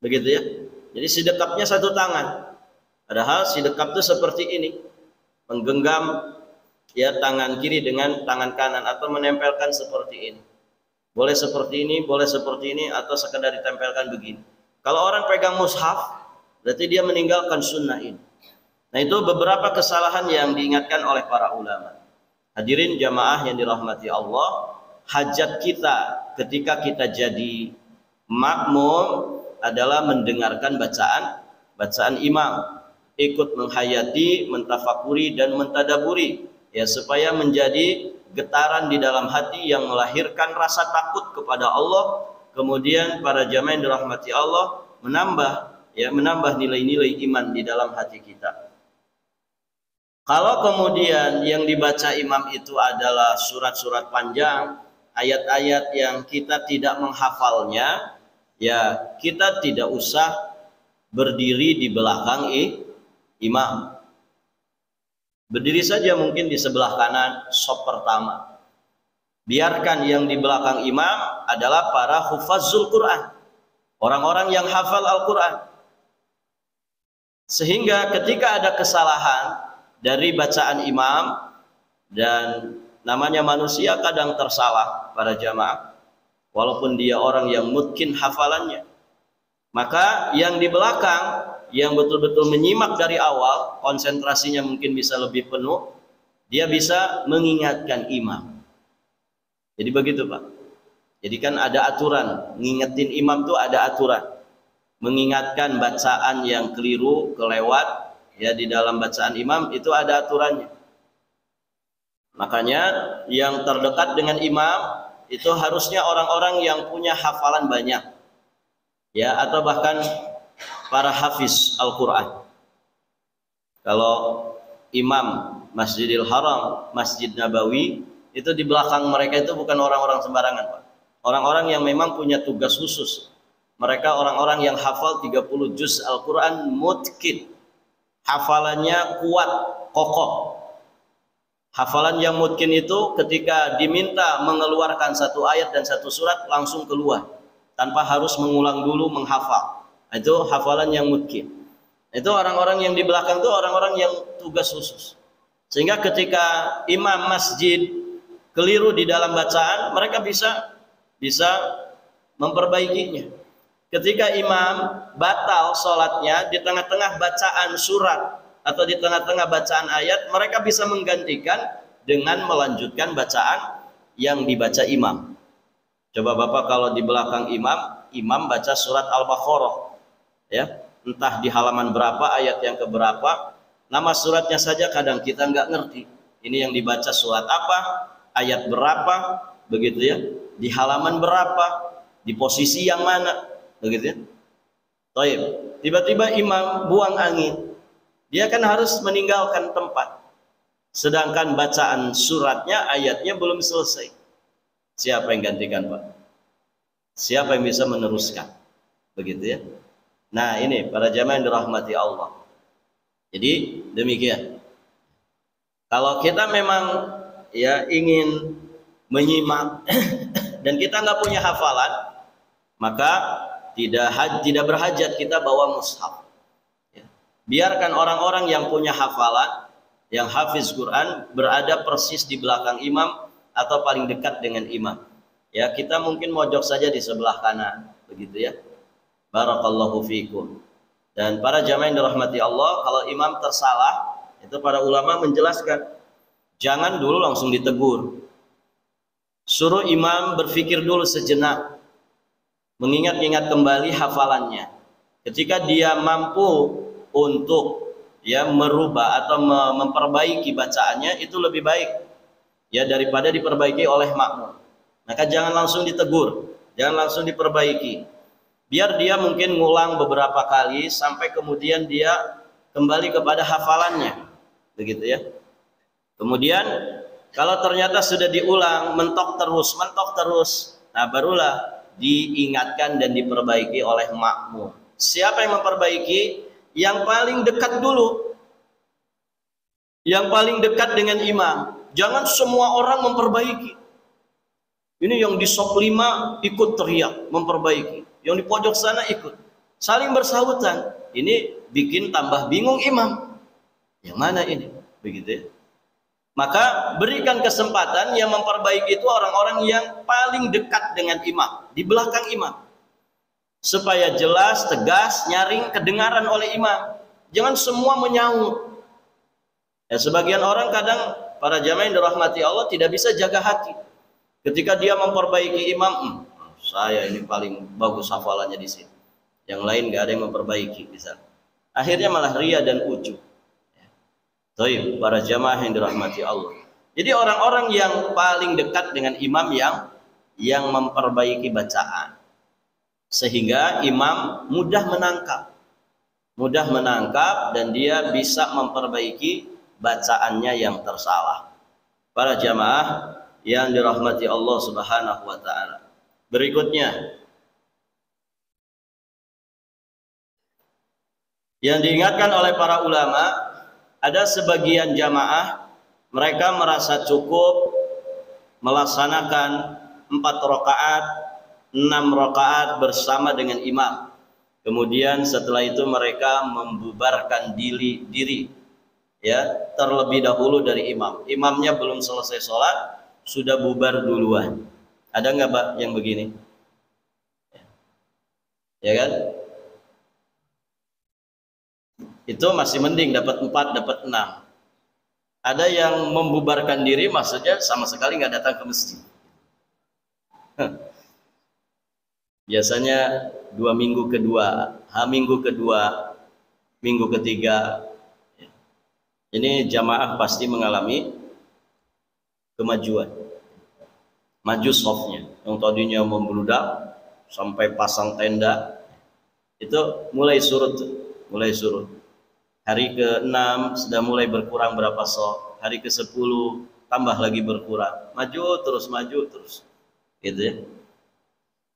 begitu ya. Jadi sidekapnya satu tangan, padahal sidekap itu seperti ini, menggenggam ya tangan kiri dengan tangan kanan atau menempelkan seperti ini. Boleh seperti ini, boleh seperti ini, atau sekedar ditempelkan begini. Kalau orang pegang mushaf, berarti dia meninggalkan sunnah ini. Nah, itu beberapa kesalahan yang diingatkan oleh para ulama. Hadirin jamaah yang dirahmati Allah, hajat kita ketika kita jadi makmum adalah mendengarkan bacaan imam, ikut menghayati, mentafakuri dan mentadaburi, ya, supaya menjadi getaran di dalam hati yang melahirkan rasa takut kepada Allah. Kemudian para jamaah yang dirahmati Allah menambah nilai-nilai iman di dalam hati kita. Kalau kemudian yang dibaca imam itu adalah surat-surat panjang, ayat-ayat yang kita tidak menghafalnya, ya kita tidak usah berdiri di belakang imam. Berdiri saja mungkin di sebelah kanan saf pertama. Biarkan yang di belakang imam adalah para hufazul Quran, orang-orang yang hafal Al-Quran. Sehingga ketika ada kesalahan dari bacaan imam, dan namanya manusia kadang tersalah para jamaah, walaupun dia orang yang mungkin hafalannya, maka yang di belakang yang betul-betul menyimak dari awal, konsentrasinya mungkin bisa lebih penuh, dia bisa mengingatkan imam. Jadi begitu Pak. Jadi kan ada aturan, ngingetin imam tuh ada aturan. Mengingatkan bacaan yang keliru, kelewat, ya di dalam bacaan imam itu ada aturannya. Makanya yang terdekat dengan imam itu harusnya orang-orang yang punya hafalan banyak, ya, atau bahkan para hafiz Al-Quran. Kalau imam Masjidil Haram, Masjid Nabawi, itu di belakang mereka itu bukan orang-orang sembarangan Pak. Orang-orang yang memang punya tugas khusus. Mereka orang-orang yang hafal 30 juz Al-Quran mutqin. Hafalannya kuat, kokoh. Hafalan yang mutqin itu ketika diminta mengeluarkan satu ayat dan satu surat langsung keluar, tanpa harus mengulang dulu menghafal. Itu hafalan yang mutqin. Itu orang-orang yang di belakang itu orang-orang yang tugas khusus. Sehingga ketika imam masjid keliru di dalam bacaan, mereka bisa memperbaikinya. Ketika imam batal sholatnya di tengah-tengah bacaan surat atau di tengah-tengah bacaan ayat, mereka bisa menggantikan dengan melanjutkan bacaan yang dibaca imam. Coba Bapak kalau di belakang imam baca surat Al-Baqarah, ya, entah di halaman berapa, ayat yang keberapa, nama suratnya saja kadang kita nggak ngerti. Ini yang dibaca surat apa, ayat berapa, begitu ya, di halaman berapa, di posisi yang mana, begitu ya. Taib. Tiba-tiba imam buang angin, dia kan harus meninggalkan tempat, sedangkan bacaan suratnya, ayatnya belum selesai. Siapa yang gantikan Pak? Siapa yang bisa meneruskan? Begitu ya. Nah ini para jamaah yang dirahmati Allah. Jadi demikian. Kalau kita memang ya ingin menyimak dan kita nggak punya hafalan, maka tidak berhajat kita bawa mushaf. Ya. Biarkan orang-orang yang punya hafalan, yang hafiz Quran berada persis di belakang imam atau paling dekat dengan imam. Ya, kita mungkin mojok saja di sebelah kanan, begitu ya. Barakallahu fiikum. Dan para jamaah yang dirahmati Allah, kalau imam tersalah, itu para ulama menjelaskan, jangan dulu langsung ditegur. Suruh imam berpikir dulu sejenak, mengingat-ingat kembali hafalannya. Ketika dia mampu untuk ya merubah atau memperbaiki bacaannya, itu lebih baik ya daripada diperbaiki oleh makmum. Maka jangan langsung ditegur, jangan langsung diperbaiki. Biar dia mungkin ngulang beberapa kali sampai kemudian dia kembali kepada hafalannya, begitu ya. Kemudian kalau ternyata sudah diulang, mentok terus, nah barulah diingatkan dan diperbaiki oleh makmum. Siapa yang memperbaiki? Yang paling dekat dulu, yang paling dekat dengan imam. Jangan semua orang memperbaiki. Ini yang di saf 5 ikut teriak memperbaiki, yang di pojok sana ikut, saling bersahutan. Ini bikin tambah bingung imam. Yang mana ini? Begitu ya. Maka berikan kesempatan yang memperbaiki itu orang-orang yang paling dekat dengan imam, di belakang imam. Supaya jelas, tegas, nyaring, kedengaran oleh imam. Jangan semua menyaut. Ya, sebagian orang kadang para jamaah yang dirahmati Allah tidak bisa jaga hati. Ketika dia memperbaiki imam, saya ini paling bagus hafalannya di sini. Yang lain nggak ada yang memperbaiki bisa. Akhirnya malah ria dan ujub. Baik, para jamaah yang dirahmati Allah. Jadi orang-orang yang paling dekat dengan imam yang memperbaiki bacaan. Sehingga imam mudah menangkap dan dia bisa memperbaiki bacaannya yang tersalah. Para jamaah yang dirahmati Allah Subhanahu wa taala. Berikutnya yang diingatkan oleh para ulama, ada sebagian jamaah mereka merasa cukup melaksanakan 4 rakaat, 6 rakaat bersama dengan imam. Kemudian setelah itu mereka membubarkan diri ya terlebih dahulu dari imam. Imamnya belum selesai sholat sudah bubar duluan. Ada nggak Pak yang begini? Ya kan? Itu masih mending dapat 4, dapat 6. Ada yang membubarkan diri maksudnya sama sekali nggak datang ke masjid. Biasanya 2 minggu kedua, minggu kedua, minggu ketiga. Ini jamaah pasti mengalami kemajuan. Maju softnya. Yang tadinya membludak sampai pasang tenda, itu mulai surut. Hari ke-6 sudah mulai berkurang berapa soft. Hari ke-10 tambah lagi berkurang. Maju terus. Gitu ya.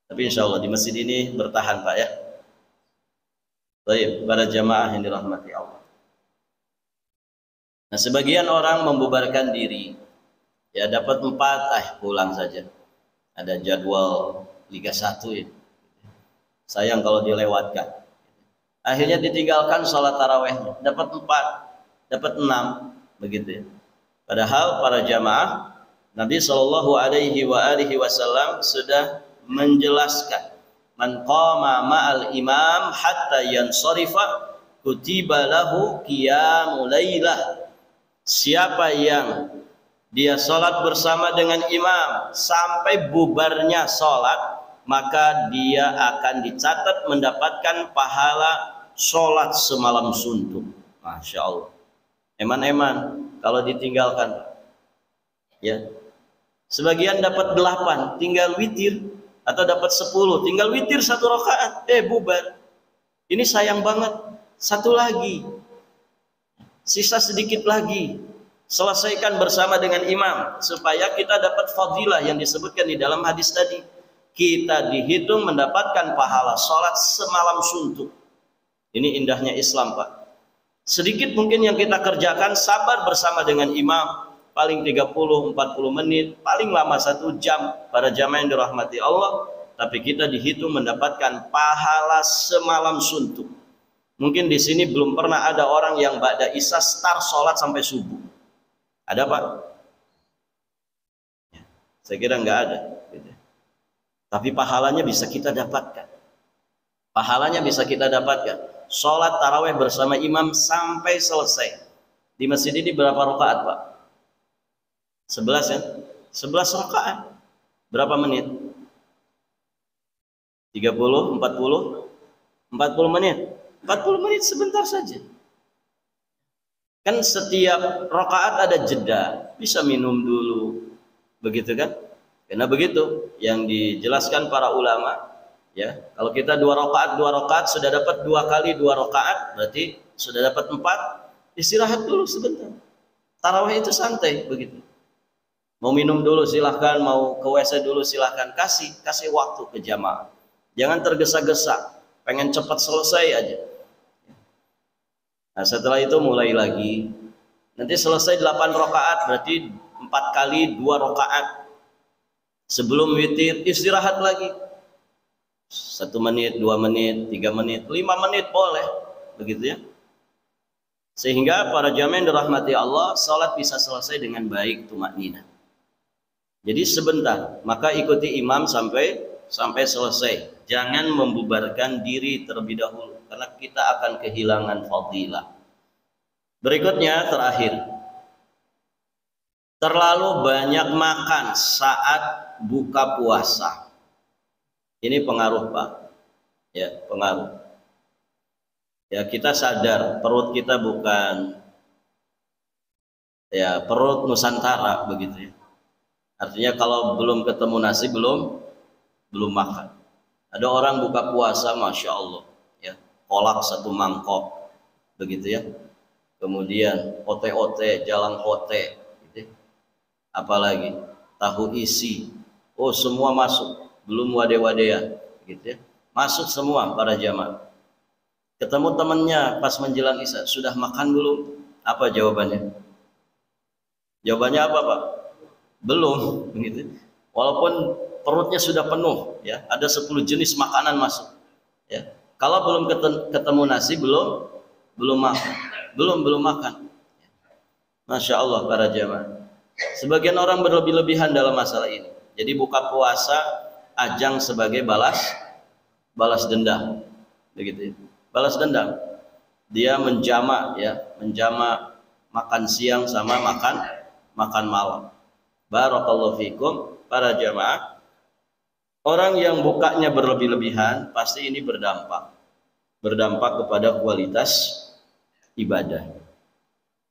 Tapi insya Allah di masjid ini bertahan Pak ya. Baik, para jamaah yang dirahmati Allah. Nah, sebagian orang membubarkan diri. Ya dapat 4, pulang saja. Ada jadwal Liga 1 ya. Sayang kalau dilewatkan. Akhirnya ditinggalkan sholat tarawehnya. Dapat 4, dapat 6, begitu ya. Padahal para jamaah Nabi Shallallahu Alaihi Wasallam sudah menjelaskan, man qama ma'al imam hatta yansarifa kutiba lahu qiyamul lailah. Siapa yang dia sholat bersama dengan imam sampai bubarnya sholat, maka dia akan dicatat mendapatkan pahala sholat semalam suntuk. Masya Allah. Eman-eman kalau ditinggalkan. Ya. Sebagian dapat 8, tinggal witir, atau dapat 10, tinggal witir 1 rakaat, bubar. Ini sayang banget. 1 lagi. Sisa sedikit lagi, selesaikan bersama dengan imam supaya kita dapat fadilah yang disebutkan di dalam hadis tadi. Kita dihitung mendapatkan pahala sholat semalam suntuk. Ini indahnya Islam Pak. Sedikit mungkin yang kita kerjakan, sabar bersama dengan imam, paling 30-40 menit, paling lama 1 jam, para jamaah yang dirahmati Allah. Tapi kita dihitung mendapatkan pahala semalam suntuk. Mungkin di sini belum pernah ada orang yang ba'da isya start sholat sampai subuh. Ada Pak? Ya, saya kira nggak ada. Tapi pahalanya bisa kita dapatkan. Sholat taraweh bersama imam sampai selesai. Di masjid ini berapa rakaat Pak? 11 ya? 11 rakaat. Berapa menit? 30, 40 menit. 40 menit sebentar saja. Kan setiap rakaat ada jeda, bisa minum dulu. Begitu kan? Karena begitu yang dijelaskan para ulama, ya. Kalau kita 2 rakaat sudah dapat 2 kali 2 rakaat, berarti sudah dapat 4. Istirahat dulu sebentar. Tarawih itu santai begitu. Mau minum dulu silahkan, mau ke WC dulu silahkan, kasih waktu ke jamaah. Jangan tergesa-gesa, pengen cepat selesai aja. Nah setelah itu mulai lagi. Nanti selesai 8 rakaat berarti 4 kali 2 rakaat. Sebelum witir istirahat lagi. 1 menit, 2 menit, 3 menit, 5 menit boleh. Begitu ya. Sehingga para jamaah yang dirahmati Allah, salat bisa selesai dengan baik tumakninah. Jadi sebentar, maka ikuti imam sampai selesai. Jangan membubarkan diri terlebih dahulu karena kita akan kehilangan fadilah. Berikutnya terakhir, terlalu banyak makan saat buka puasa. Ini pengaruh, Pak. Ya, pengaruh. Ya, kita sadar perut kita bukan ya perut Nusantara begitu ya. Artinya kalau belum ketemu nasi belum makan. Ada orang buka puasa, masya Allah, ya kolak satu mangkok, begitu ya. Kemudian ote-ote, jalang ote, gitu. Apalagi tahu isi, oh semua masuk, belum wade-wadean, gitu ya. Masuk semua para jamaah. Ketemu temannya pas menjelang isya, sudah makan belum? Apa jawabannya? Jawabannya apa, Pak? Belum, begitu. Walaupun perutnya sudah penuh, ya, ada 10 jenis makanan masuk, ya. Kalau belum ketemu nasi, belum makan, belum makan. Masya Allah para jamaah. Sebagian orang berlebih-lebihan dalam masalah ini. Jadi buka puasa ajang sebagai balas dendam, begitu. Ya. Balas dendam. Dia menjama makan siang sama makan malam. Barakallahu fikum para jamaah. Orang yang bukanya berlebih-lebihan pasti ini berdampak kepada kualitas ibadah.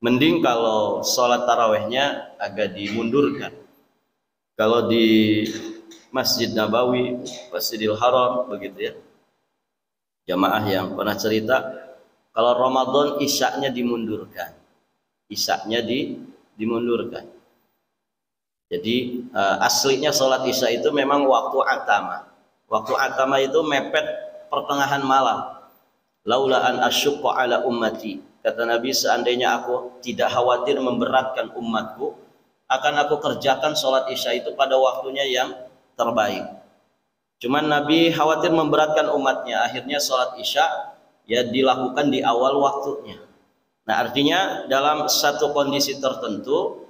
Mending kalau sholat tarawehnya agak dimundurkan. Kalau di Masjid Nabawi, Masjidil Haram begitu ya. Jamaah yang pernah cerita, kalau Ramadan isyaknya dimundurkan. Dimundurkan. Jadi aslinya sholat isya itu memang waktu atama. Waktu atama itu mepet pertengahan malam. Laula an asyqa ala ummati. Kata Nabi, seandainya aku tidak khawatir memberatkan umatku, akan aku kerjakan sholat isya itu pada waktunya yang terbaik. Cuman Nabi khawatir memberatkan umatnya, akhirnya sholat isya ya dilakukan di awal waktunya. Nah artinya dalam satu kondisi tertentu,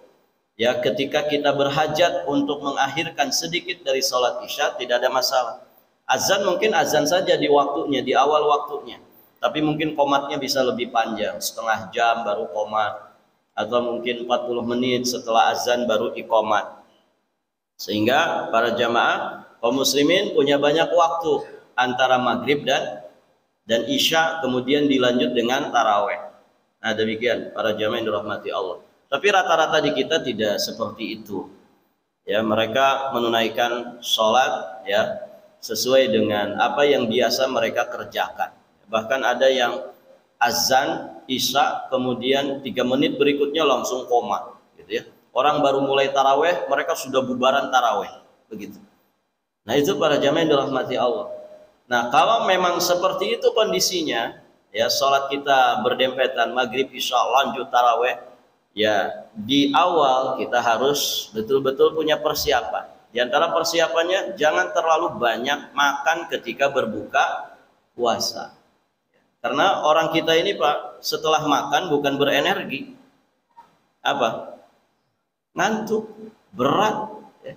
ya ketika kita berhajat untuk mengakhirkan sedikit dari sholat isya tidak ada masalah. Azan mungkin azan saja di waktunya, di awal waktunya. Tapi mungkin qomatnya bisa lebih panjang, setengah jam baru qomat, atau mungkin 40 menit setelah azan baru iqomat. Sehingga para jamaah kaum muslimin punya banyak waktu antara maghrib dan isya, kemudian dilanjut dengan taraweh. Nah demikian para jamaah yang dirahmati Allah. Tapi rata-rata di kita tidak seperti itu. Ya, mereka menunaikan sholat ya sesuai dengan apa yang biasa mereka kerjakan. Bahkan ada yang azan isya kemudian 3 menit berikutnya langsung koma, gitu ya. Orang baru mulai taraweh, mereka sudah bubaran taraweh, begitu. Nah itu para jamaah yang dirahmati Allah. Nah kalau memang seperti itu kondisinya, ya sholat kita berdempetan maghrib isya lanjut taraweh. Ya, di awal kita harus betul-betul punya persiapan. Di antara persiapannya, jangan terlalu banyak makan ketika berbuka puasa. Karena orang kita ini, Pak, setelah makan bukan berenergi. Apa? Ngantuk, berat. Ya.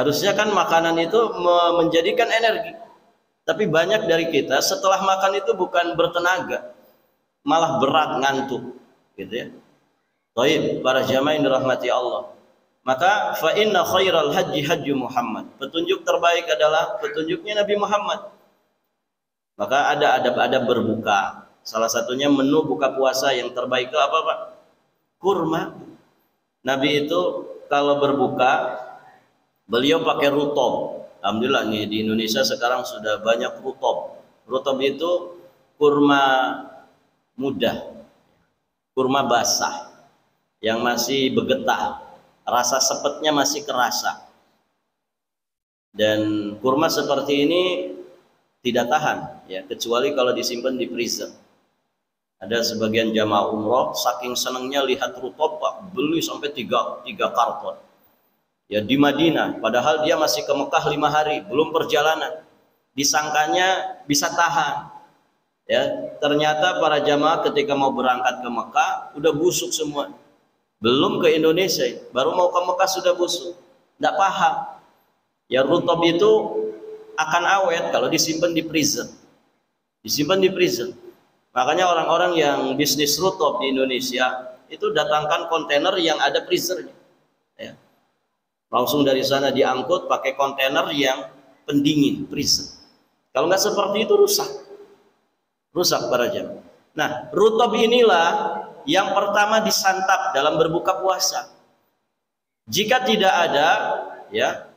Harusnya kan makanan itu menjadikan energi. Tapi banyak dari kita setelah makan itu bukan bertenaga, malah berat, ngantuk. Gitu ya. Baik, para jamaah yang dirahmati Allah. Maka fa inna khairal haji Muhammad. Petunjuk terbaik adalah petunjuknya Nabi Muhammad. Maka ada adab-adab berbuka. Salah satunya menu buka puasa yang terbaik itu apa, Pak? Kurma. Nabi itu kalau berbuka beliau pakai rutob. Alhamdulillah nih di Indonesia sekarang sudah banyak rutob. Rutob itu kurma muda. Kurma basah yang masih bergetah, rasa sepetnya masih kerasa. Dan kurma seperti ini tidak tahan, ya kecuali kalau disimpan di freezer. Ada sebagian jamaah umroh saking senangnya lihat rutob, Pak, beli sampai 3 karton. Ya di Madinah, padahal dia masih ke Mekah 5 hari, belum perjalanan. Disangkanya bisa tahan. Ya, Ternyata para jamaah ketika mau berangkat ke Mekah udah busuk semua. Belum ke Indonesia, baru mau ke Mekah sudah busuk. Tidak paham. Ya rutob itu akan awet kalau disimpan di freezer. Disimpan di freezer. Makanya orang-orang yang bisnis rutob di Indonesia itu datangkan kontainer yang ada freezernya. Ya. Langsung dari sana diangkut pakai kontainer yang pendingin, freezer. Kalau nggak seperti itu rusak. Rusak para jamaah. Nah, rutob inilah yang pertama disantap dalam berbuka puasa. Jika tidak ada, ya,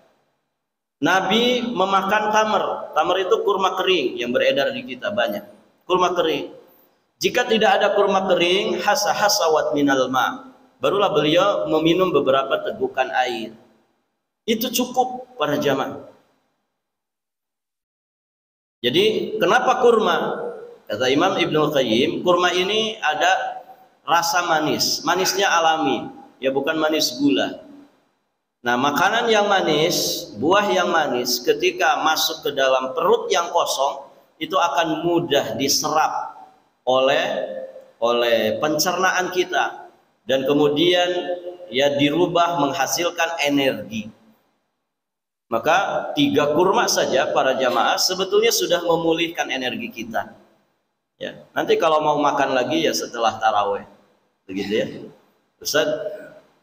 Nabi memakan tamar. Tamar itu kurma kering yang beredar di kita banyak. Kurma kering. Jika tidak ada kurma kering, hasawat minal ma. Barulah beliau meminum beberapa tegukan air. Itu cukup para jamaah. Jadi kenapa kurma? Kata Imam Ibnul Qayyim, kurma ini ada rasa manis. Manisnya alami, ya bukan manis gula. Nah, makanan yang manis, buah yang manis, ketika masuk ke dalam perut yang kosong, itu akan mudah diserap oleh pencernaan kita, dan kemudian ya dirubah menghasilkan energi. Maka 3 kurma saja para jamaah sebetulnya sudah memulihkan energi kita. Ya, nanti kalau mau makan lagi ya setelah taraweh, begitu ya. Ustaz,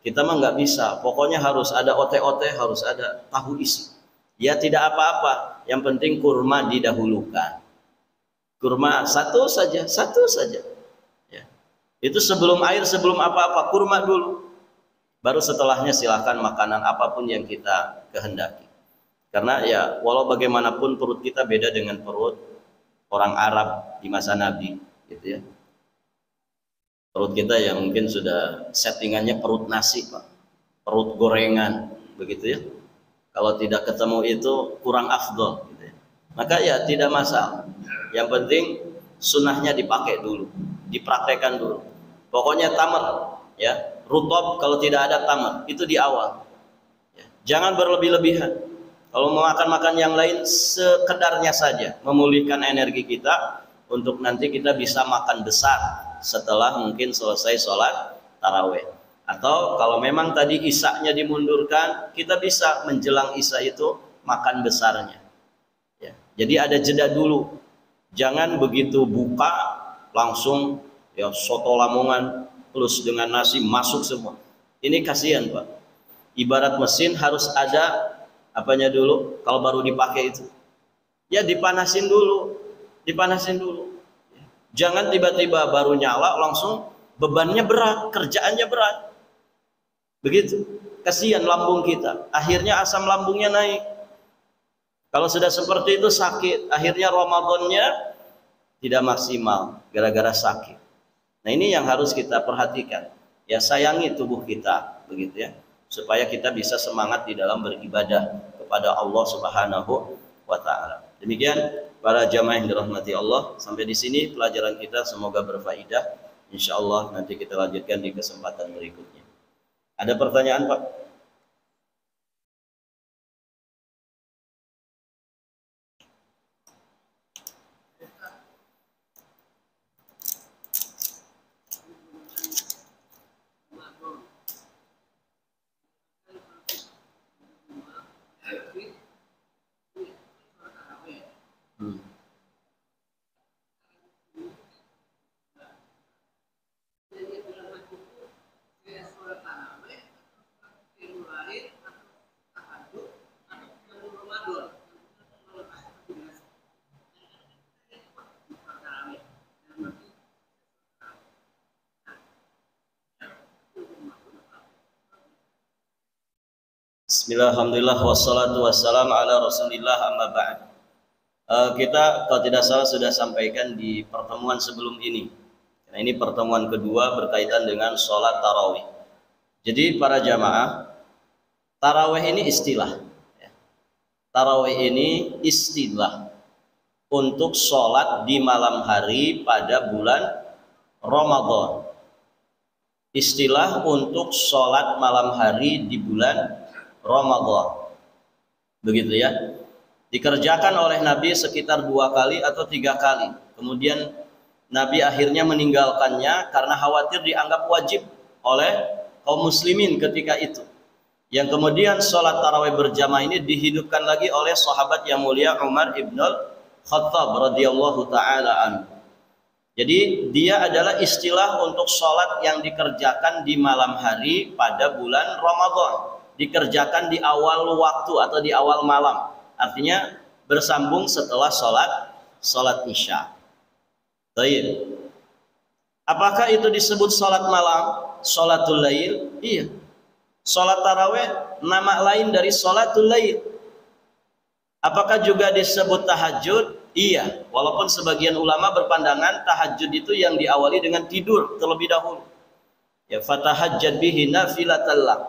kita mah nggak bisa, pokoknya harus ada ote-ote, harus ada tahu isi. Ya tidak apa-apa, yang penting kurma didahulukan. Kurma satu saja. Ya. Itu sebelum air, sebelum apa-apa, kurma dulu. Baru setelahnya silahkan makanan apapun yang kita kehendaki. Karena ya walau bagaimanapun perut kita beda dengan perut orang Arab di masa Nabi, gitu ya. Perut kita yang mungkin sudah settingannya perut nasi, Pak. Perut gorengan, begitu ya. Kalau tidak ketemu itu kurang afdol, gitu ya. Maka ya tidak masalah. Yang penting sunnahnya dipakai dulu, dipraktekkan dulu. Pokoknya tamar, ya. Rutob kalau tidak ada tamar, itu di awal. Ya. Jangan berlebih-lebihan. Kalau mau makan yang lain sekedarnya saja, memulihkan energi kita untuk nanti kita bisa makan besar setelah mungkin selesai sholat taraweh. Atau kalau memang tadi isya-nya dimundurkan, kita bisa menjelang isya itu makan besarnya. Ya. Jadi ada jeda dulu. Jangan begitu buka langsung ya soto Lamongan plus dengan nasi masuk semua. Ini kasihan, Pak. Ibarat mesin harus ada apanya dulu kalau baru dipakai itu. Ya dipanasin dulu. Jangan tiba-tiba baru nyala langsung bebannya berat, kerjaannya berat. Begitu. Kasihan lambung kita. Akhirnya asam lambungnya naik. Kalau sudah seperti itu sakit, akhirnya Ramadannya tidak maksimal gara-gara sakit. Nah, ini yang harus kita perhatikan. Ya sayangi tubuh kita, begitu ya. Supaya kita bisa semangat di dalam beribadah kepada Allah Subhanahu wa taala. Demikian para jamaah yang dirahmati Allah, sampai di sini pelajaran kita, semoga berfaedah. Insyaallah nanti kita lanjutkan di kesempatan berikutnya. Ada pertanyaan, Pak? Bismillah, alhamdulillah, wassalatu wassalamu ala rasulillah, amma ba'd. Kita kalau tidak salah sudah sampaikan di pertemuan sebelum ini. Nah, ini pertemuan kedua berkaitan dengan sholat tarawih. Jadi para jamaah, tarawih ini istilah. Tarawih ini istilah untuk sholat di malam hari pada bulan Ramadan. Istilah untuk sholat malam hari di bulan Ramadan, begitu ya. Dikerjakan oleh Nabi sekitar 2 kali atau 3 kali. Kemudian Nabi akhirnya meninggalkannya karena khawatir dianggap wajib oleh kaum muslimin ketika itu. Yang kemudian sholat tarawih berjamaah ini dihidupkan lagi oleh sahabat yang mulia Umar ibn Khattab radhiyallahu taala anhu. Jadi dia adalah istilah untuk sholat yang dikerjakan di malam hari pada bulan Ramadan, dikerjakan di awal waktu atau di awal malam, artinya bersambung setelah sholat isya. Baik. Apakah itu disebut sholat malam, sholatul lail? Iya. Sholat tarawih nama lain dari sholatul lail. Apakah juga disebut tahajud? Iya, walaupun sebagian ulama berpandangan tahajud itu yang diawali dengan tidur terlebih dahulu. Ya, fatahajjad bihi nafilatan lak.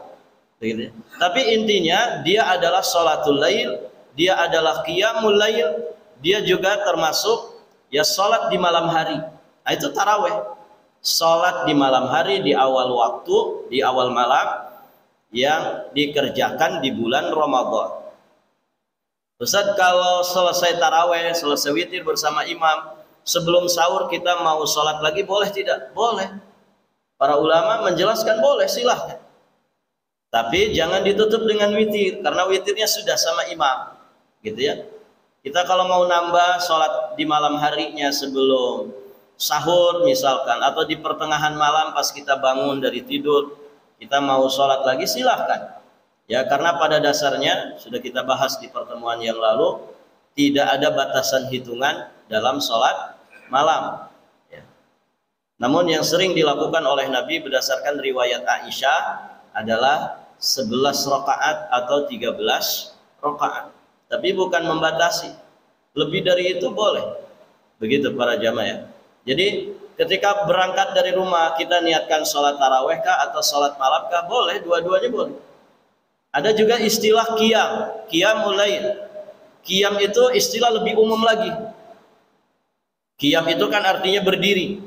Tapi intinya dia adalah sholatul lail, dia adalah qiyamul lail, dia juga termasuk ya sholat di malam hari. Nah, itu tarawih. Sholat di malam hari, di awal waktu, di awal malam yang dikerjakan di bulan Ramadan. Ustaz, kalau selesai taraweh, selesai witir bersama imam, sebelum sahur kita mau sholat lagi, boleh tidak? Boleh. Para ulama menjelaskan boleh, silahkan. Tapi jangan ditutup dengan witir, karena witirnya sudah sama imam, gitu ya. Kita kalau mau nambah sholat di malam harinya sebelum sahur misalkan, atau di pertengahan malam pas kita bangun dari tidur, kita mau sholat lagi, silahkan. Ya, karena pada dasarnya sudah kita bahas di pertemuan yang lalu, tidak ada batasan hitungan dalam sholat malam. Ya. Namun yang sering dilakukan oleh Nabi berdasarkan riwayat Aisyah adalah 11 rakaat atau 13 rakaat. Tapi bukan membatasi. Lebih dari itu boleh. Begitu para jamaah ya. Jadi ketika berangkat dari rumah kita niatkan sholat taraweh kah atau sholat malam kah? Boleh, dua-duanya boleh. Ada juga istilah qiyamul lail. Qiyam itu istilah lebih umum lagi. Qiyam itu kan artinya berdiri.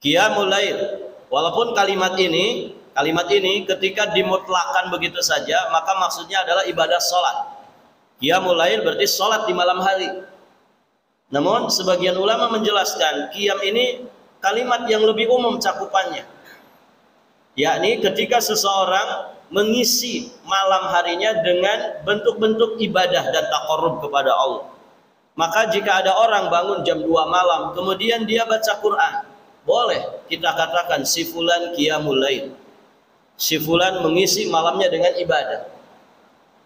Qiyamul lail. Walaupun kalimat ini ketika dimutlakkan begitu saja, maka maksudnya adalah ibadah sholat. Qiyamul lail berarti sholat di malam hari. Namun sebagian ulama menjelaskan qiyam ini kalimat yang lebih umum cakupannya. Yakni ketika seseorang mengisi malam harinya dengan bentuk-bentuk ibadah dan taqarrub kepada Allah. Maka jika ada orang bangun jam 2 malam kemudian dia baca Quran, boleh kita katakan si fulan qiyamul lail. Si fulan mengisi malamnya dengan ibadah.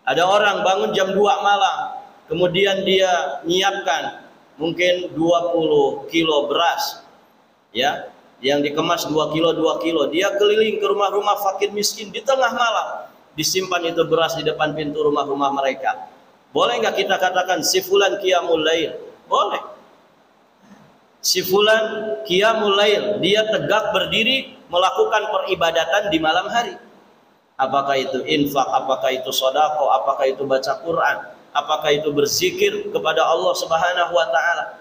Ada orang bangun jam 2 malam kemudian dia nyiapkan mungkin 20 kilo beras, ya, yang dikemas 2 kilo, dia keliling ke rumah-rumah fakir miskin di tengah malam, disimpan itu beras di depan pintu rumah-rumah mereka. Boleh nggak kita katakan si fulan qiyamul lail? Boleh. Si fulan qiyamul lail, dia tegak berdiri melakukan peribadatan di malam hari. Apakah itu infak, apakah itu sedekah, apakah itu baca Quran, apakah itu berzikir kepada Allah Subhanahu wa taala.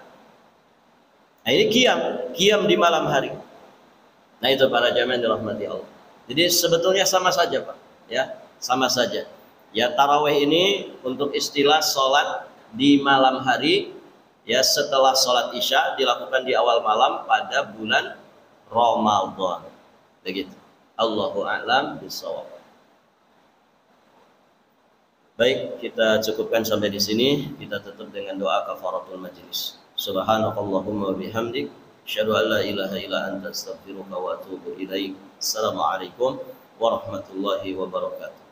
Nah, ini qiyam di malam hari. Nah, itu para jamaah dirahmati Allah. Jadi sebetulnya sama saja, Pak. Ya, sama saja. Ya, tarawih ini untuk istilah sholat di malam hari, ya, setelah sholat isya dilakukan di awal malam pada bulan Ramadan. Begitu. Allahu a'lam bishawab. Baik, kita cukupkan sampai di sini. Kita tutup dengan doa kafaratul majlis. Subhanakallahumma wa bihamdik, asyhadu an la ilaha illa anta astaghfiruka wa atubu ilaik. Assalamualaikum warahmatullahi wabarakatuh.